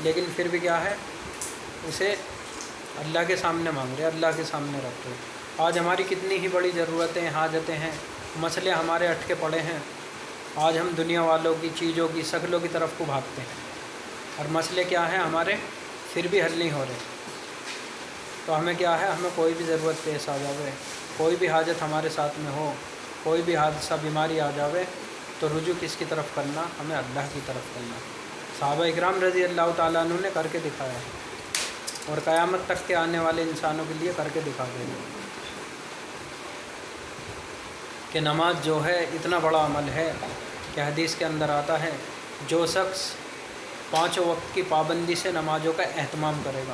لیکن پھر بھی کیا ہے اسے اللہ کے سامنے مانگ رہے، اللہ کے سامنے رکھ رہے۔ آج ہماری کتنی ہی بڑی ضرورتیں، حاجتیں ہیں، مسئلے ہمارے اٹکے پڑے ہیں، آج ہم دنیا والوں کی، چیزوں کی، شکلوں کی طرف کو بھاگتے ہیں اور مسئلے کیا ہیں ہمارے پھر بھی حل نہیں ہو رہے۔ تو ہمیں کیا ہے، ہمیں کوئی بھی ضرورت پیش آ جاوے، کوئی بھی حاجت ہمارے ساتھ میں ہو، کوئی بھی حادثہ، بیماری آ جاوے تو رجوع کس کی طرف کرنا؟ ہمیں اللہ کی طرف کرنا۔ صحابہ اکرام رضی اللہ تعالیٰ عنہ نے کر کے دکھایا ہے اور قیامت تک کے آنے والے انسانوں کے لیے کر کے دکھا دیں گے کہ نماز جو ہے اتنا بڑا عمل ہے کہ حدیث کے اندر آتا ہے جو شخص 5 وقت کی پابندی سے نمازوں کا اہتمام کرے گا،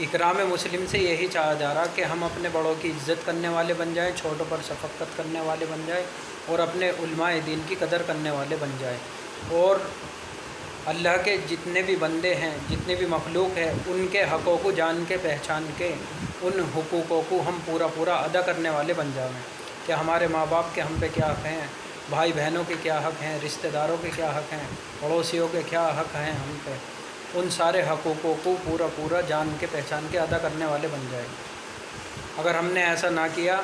اکرام مسلم سے یہی چاہا جا رہا کہ ہم اپنے بڑوں کی عزت کرنے والے بن جائیں، چھوٹوں پر شفقت کرنے والے بن جائیں، اور اپنے علماء دین کی قدر کرنے والے بن جائیں، اور اللہ کے جتنے بھی بندے ہیں، جتنے بھی مخلوق ہیں، ان کے حقوں کو جان کے پہچان کے ان حقوقوں کو ہم پورا ادا کرنے والے بن جائیں کہ ہمارے ماں باپ کے ہم پہ کیا حق ہیں، بھائی بہنوں کے کیا حق ہیں، رشتہ داروں کے کیا حق ہیں، پڑوسیوں کے کیا حق ہیں ہم پہ، ان سارے حقوقوں کو پورا جان کے پہچان کے ادا کرنے والے بن جائیں۔ اگر ہم نے ایسا نہ کیا،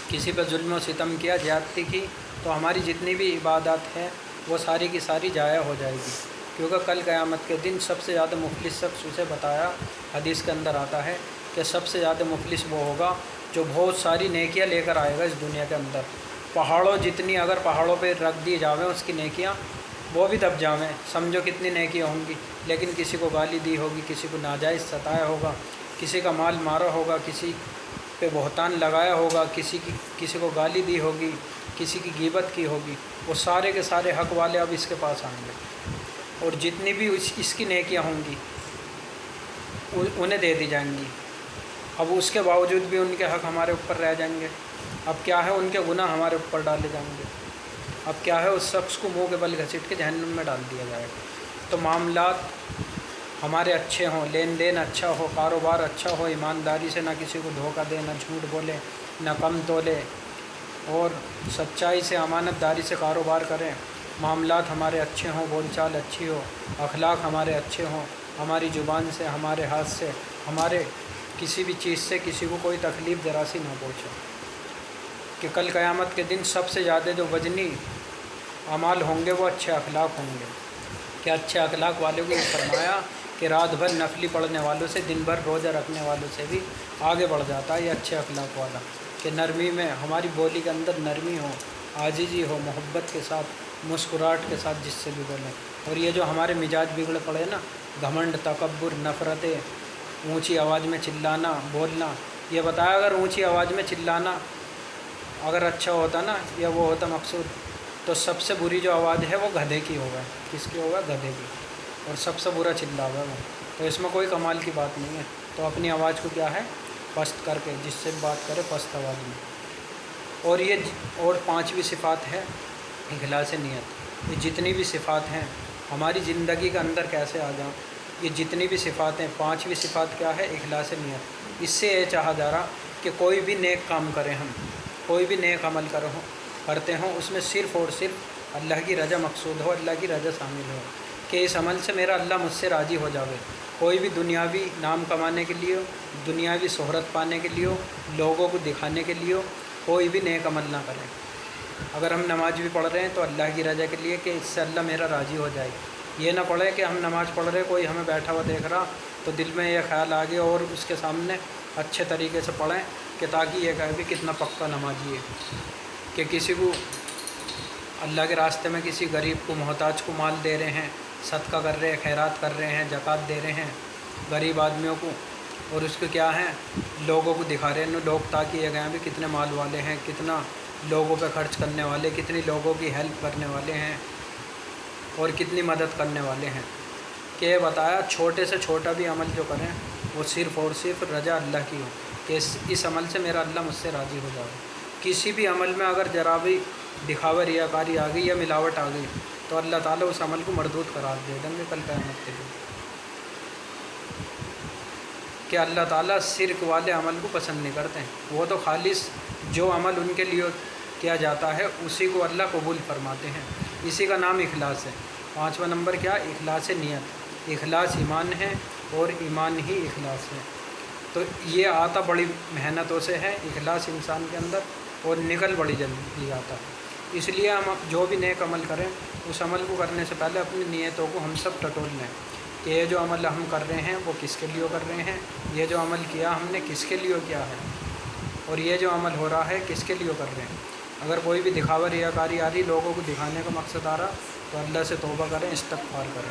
کسی پہ ظلم و ستم کیا، زیادتی کی، تو ہماری جتنی بھی عبادات ہیں وہ ساری کی ساری ضائع ہو جائے گی، کیونکہ کل قیامت کے دن سب سے زیادہ مفلس شخص اسے بتایا حدیث کے اندر آتا ہے کہ سب سے زیادہ مفلس وہ ہوگا جو بہت ساری نیکیاں لے کر آئے گا اس دنیا کے اندر، پہاڑوں جتنی، اگر پہاڑوں پہ رکھ دی جاویں اس کی نیکیاں، وہ بھی دب جاویں، سمجھو کتنی نیکیاں ہوں گی، لیکن کسی کو گالی دی ہوگی، کسی کو ناجائز ستایا ہوگا، کسی کا مال مارا ہوگا، کسی پہ بہتان لگایا ہوگا، کسی کو گالی دی ہوگی، کسی کی غیبت کی ہوگی، وہ سارے کے سارے حق والے اب اس کے پاس آئیں گے، اور جتنی بھی اس کی نیکیاں ہوں گی انہیں دے دی جائیں گی۔ اب اس کے باوجود بھی ان کے حق ہمارے اوپر رہ جائیں گے، اب کیا ہے ان کے گناہ ہمارے اوپر ڈالے جائیں گے، اب کیا ہے اس شخص کو منہ کے بل گھسیٹ کے جہنم میں ڈال دیا جائے گا۔ تو معاملات ہمارے اچھے ہوں، لین دین اچھا ہو، کاروبار اچھا ہو، ایمانداری سے نہ کسی کو دھوکہ دے، نہ جھوٹ بولے، نہ کم تولے، اور سچائی سے، امانت داری سے کاروبار کریں، معاملات ہمارے اچھے ہوں، بول چال اچھی ہو، اخلاق ہمارے اچھے ہوں، ہماری زبان سے، ہمارے ہاتھ سے، ہمارے کسی بھی چیز سے کسی کو کوئی تکلیف ذرا سی نہ پہنچے، کہ کل قیامت کے دن سب سے زیادہ جو وزنی اعمال ہوں گے وہ اچھے اخلاق ہوں گے، کہ اچھے اخلاق والوں کو یہ فرمایا کہ رات بھر نفلی پڑھنے والوں سے، دن بھر روزہ رکھنے والوں سے بھی آگے بڑھ جاتا ہے یہ اچھے اخلاق والا، کہ نرمی میں، ہماری بولی کے اندر نرمی ہو، عاجزی ہو، محبت کے ساتھ، مسکراہٹ کے ساتھ جس سے بھی بولیں۔ اور یہ جو ہمارے مزاج بگڑے پڑے نا، گھمنڈ، تکبر، نفرتیں، اونچی آواز میں چلانا، بولنا، یہ بتایا اگر اونچی آواز میں چلانا اگر اچھا ہوتا نا، یا وہ ہوتا مقصود، تو سب سے بری جو آواز ہے وہ گدھے کی ہوگا، کس کی ہوگا؟ گدھے کی، اور سب سے برا چلا ہوگا وہ، تو اس میں کوئی کمال کی بات نہیں ہے۔ تو اپنی آواز کو کیا ہے، پست کر کے، جس سے بات کرے پست آواز میں۔ اور پانچویں صفات ہے اخلاص نیت۔ یہ جتنی بھی صفات ہیں ہماری زندگی کے اندر کیسے آ جائیں، یہ جتنی بھی صفات ہیں، پانچویں صفات کیا ہے؟ اخلاص نیت۔ اس سے یہ چاہا جا رہا کہ کوئی بھی نیک کام کریں، ہم کوئی بھی نیک عمل کرتے ہوں، اس میں صرف اور صرف اللہ کی رضا مقصود ہو، اللہ کی رضا شامل ہو، کہ اس عمل سے میرا اللہ مجھ سے راضی ہو جاوے۔ کوئی بھی دنیاوی نام کمانے کے لیے ہو، دنیاوی شہرت پانے کے لیے ہو، لوگوں کو دکھانے کے لیے ہو، کوئی بھی نیک عمل نہ کریں۔ اگر ہم نماز بھی پڑھ رہے ہیں تو اللہ کی رضا کے لیے، کہ اس سے اللہ میرا راضی ہو جائے۔ یہ نہ پڑھے کہ ہم نماز پڑھ رہے، کوئی ہمیں بیٹھا ہوا دیکھ رہا تو دل میں یہ خیال آ گیا، اور اس کے سامنے اچھے طریقے سے پڑھیں کہ تاکہ یہ کہے بھی کتنا پکا نمازی ہے، کہ کسی کو اللہ کے راستے میں کسی غریب کو، محتاج کو مال دے رہے ہیں، صدقہ کر رہے ہیں، خیرات کر رہے ہیں، زکوٰۃ دے رہے ہیں غریب آدمیوں کو، اور اس کو کیا ہے، لوگوں کو دکھا رہے ہیں، لوگ تاکہ یہ کہیں بھی کتنے مال والے ہیں، کتنا لوگوں پہ خرچ کرنے والے، کتنی لوگوں کی ہیلپ کرنے والے ہیں، اور کتنی مدد کرنے والے ہیں۔ کہ یہ بتایا چھوٹے سے چھوٹا بھی عمل جو کریں وہ صرف اور صرف رضا اللہ کی ہو، کہ اس عمل سے میرا اللہ مجھ سے راضی ہو جائے۔ کسی بھی عمل میں اگر ذرا بھی دکھاوا، ریاکاری آ گئی یا ملاوٹ آ گئی تو اللہ تعالیٰ اس عمل کو مردود قرار دے دیں گے کل قیامت کے دن، کہ اللہ تعالیٰ شرک والے عمل کو پسند نہیں کرتے ہیں، وہ تو خالص جو عمل ان کے لیے کیا جاتا ہے اسی کو اللہ قبول فرماتے ہیں۔ اسی کا نام اخلاص ہے۔ پانچواں نمبر کیا؟ اخلاص نیت۔ اخلاص ایمان ہے، اور ایمان ہی اخلاص ہے۔ تو یہ آتا بڑی محنتوں سے ہے اخلاص انسان کے اندر، اور نکل بڑی جلدی آتا ہے۔ اس لیے ہم جو بھی نیک عمل کریں، اس عمل کو کرنے سے پہلے اپنی نیتوں کو ہم سب ٹٹول لیں، کہ یہ جو عمل ہم کر رہے ہیں وہ کس کے لیے کر رہے ہیں، یہ جو عمل کیا ہم نے کس کے لیے کیا ہے، اور یہ جو عمل ہو رہا ہے کس کے لیے کر رہے ہیں۔ اگر کوئی بھی دکھاوا، ریاکاری آ رہی، لوگوں کو دکھانے کا مقصد آ رہا، تو اللہ سے توبہ کریں، استغفار کریں،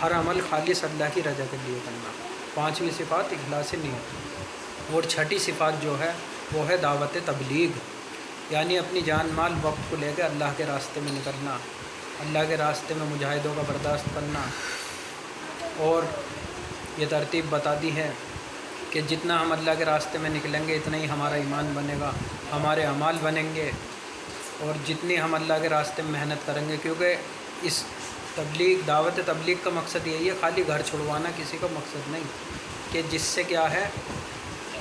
ہر عمل خالص اللہ کی رضا کے لیے کرنا۔ پانچویں صفات اخلاص نیت۔ اور چھٹی صفات جو ہے وہ ہے دعوت تبلیغ، یعنی اپنی جان مال وقت کو لے کے اللہ کے راستے میں نکلنا، اللہ کے راستے میں مجاہدوں کا برداشت کرنا۔ اور یہ ترتیب بتا دی ہے کہ جتنا ہم اللہ کے راستے میں نکلیں گے اتنا ہی ہمارا ایمان بنے گا، ہمارے اعمال بنیں گے، اور جتنی ہم اللہ کے راستے میں محنت کریں گے، کیونکہ اس دعوت تبلیغ کا مقصد یہی ہے، خالی گھر چھڑوانا کسی کا مقصد نہیں، کہ جس سے کیا ہے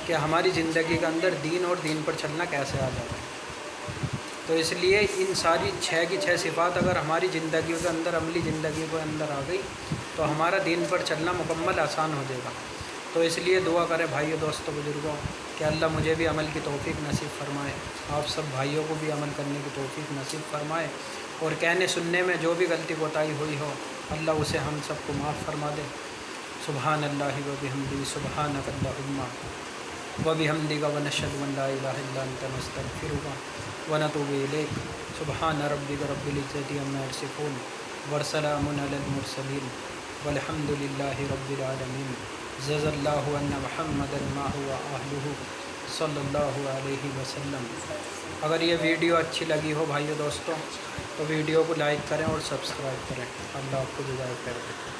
کہ ہماری زندگی کے اندر دین اور دین پر چلنا کیسے آ جاتا ہے۔ تو اس لیے ان ساری 6 کی 6 صفات اگر ہماری زندگیوں کے اندر، عملی زندگی کے اندر آ گئی تو ہمارا دین پر چلنا مکمل آسان ہو جائے گا۔ تو اس لیے دعا کریں بھائیوں، دوستوں، بزرگوں کہ اللہ مجھے بھی عمل کی توفیق نصیب فرمائے، آپ سب بھائیوں کو بھی عمل کرنے کی توفیق نصیب فرمائے، اور کہنے سننے میں جو بھی غلطی کوتاہی ہوئی ہو اللہ اسے ہم سب کو معاف فرما دے۔ سبحان اللہ و بحمدہ، سبحانک اللہم و بحمدک و نشہد ان لا الہ الا انت نستغفرک و نتوب الیک۔ سبحان ربک رب العزۃ عما یصفون وسلام علی المرسلین والحمد للہ رب العالمین۔ جزا اللہ ان محمد معہ اہلہ صلی اللہ علیہ وسلم۔ اگر یہ ویڈیو اچھی لگی ہو بھائیو دوستوں تو ویڈیو کو لائک کریں اور سبسکرائب کریں۔ اللہ آپ کو ہدایت کرے۔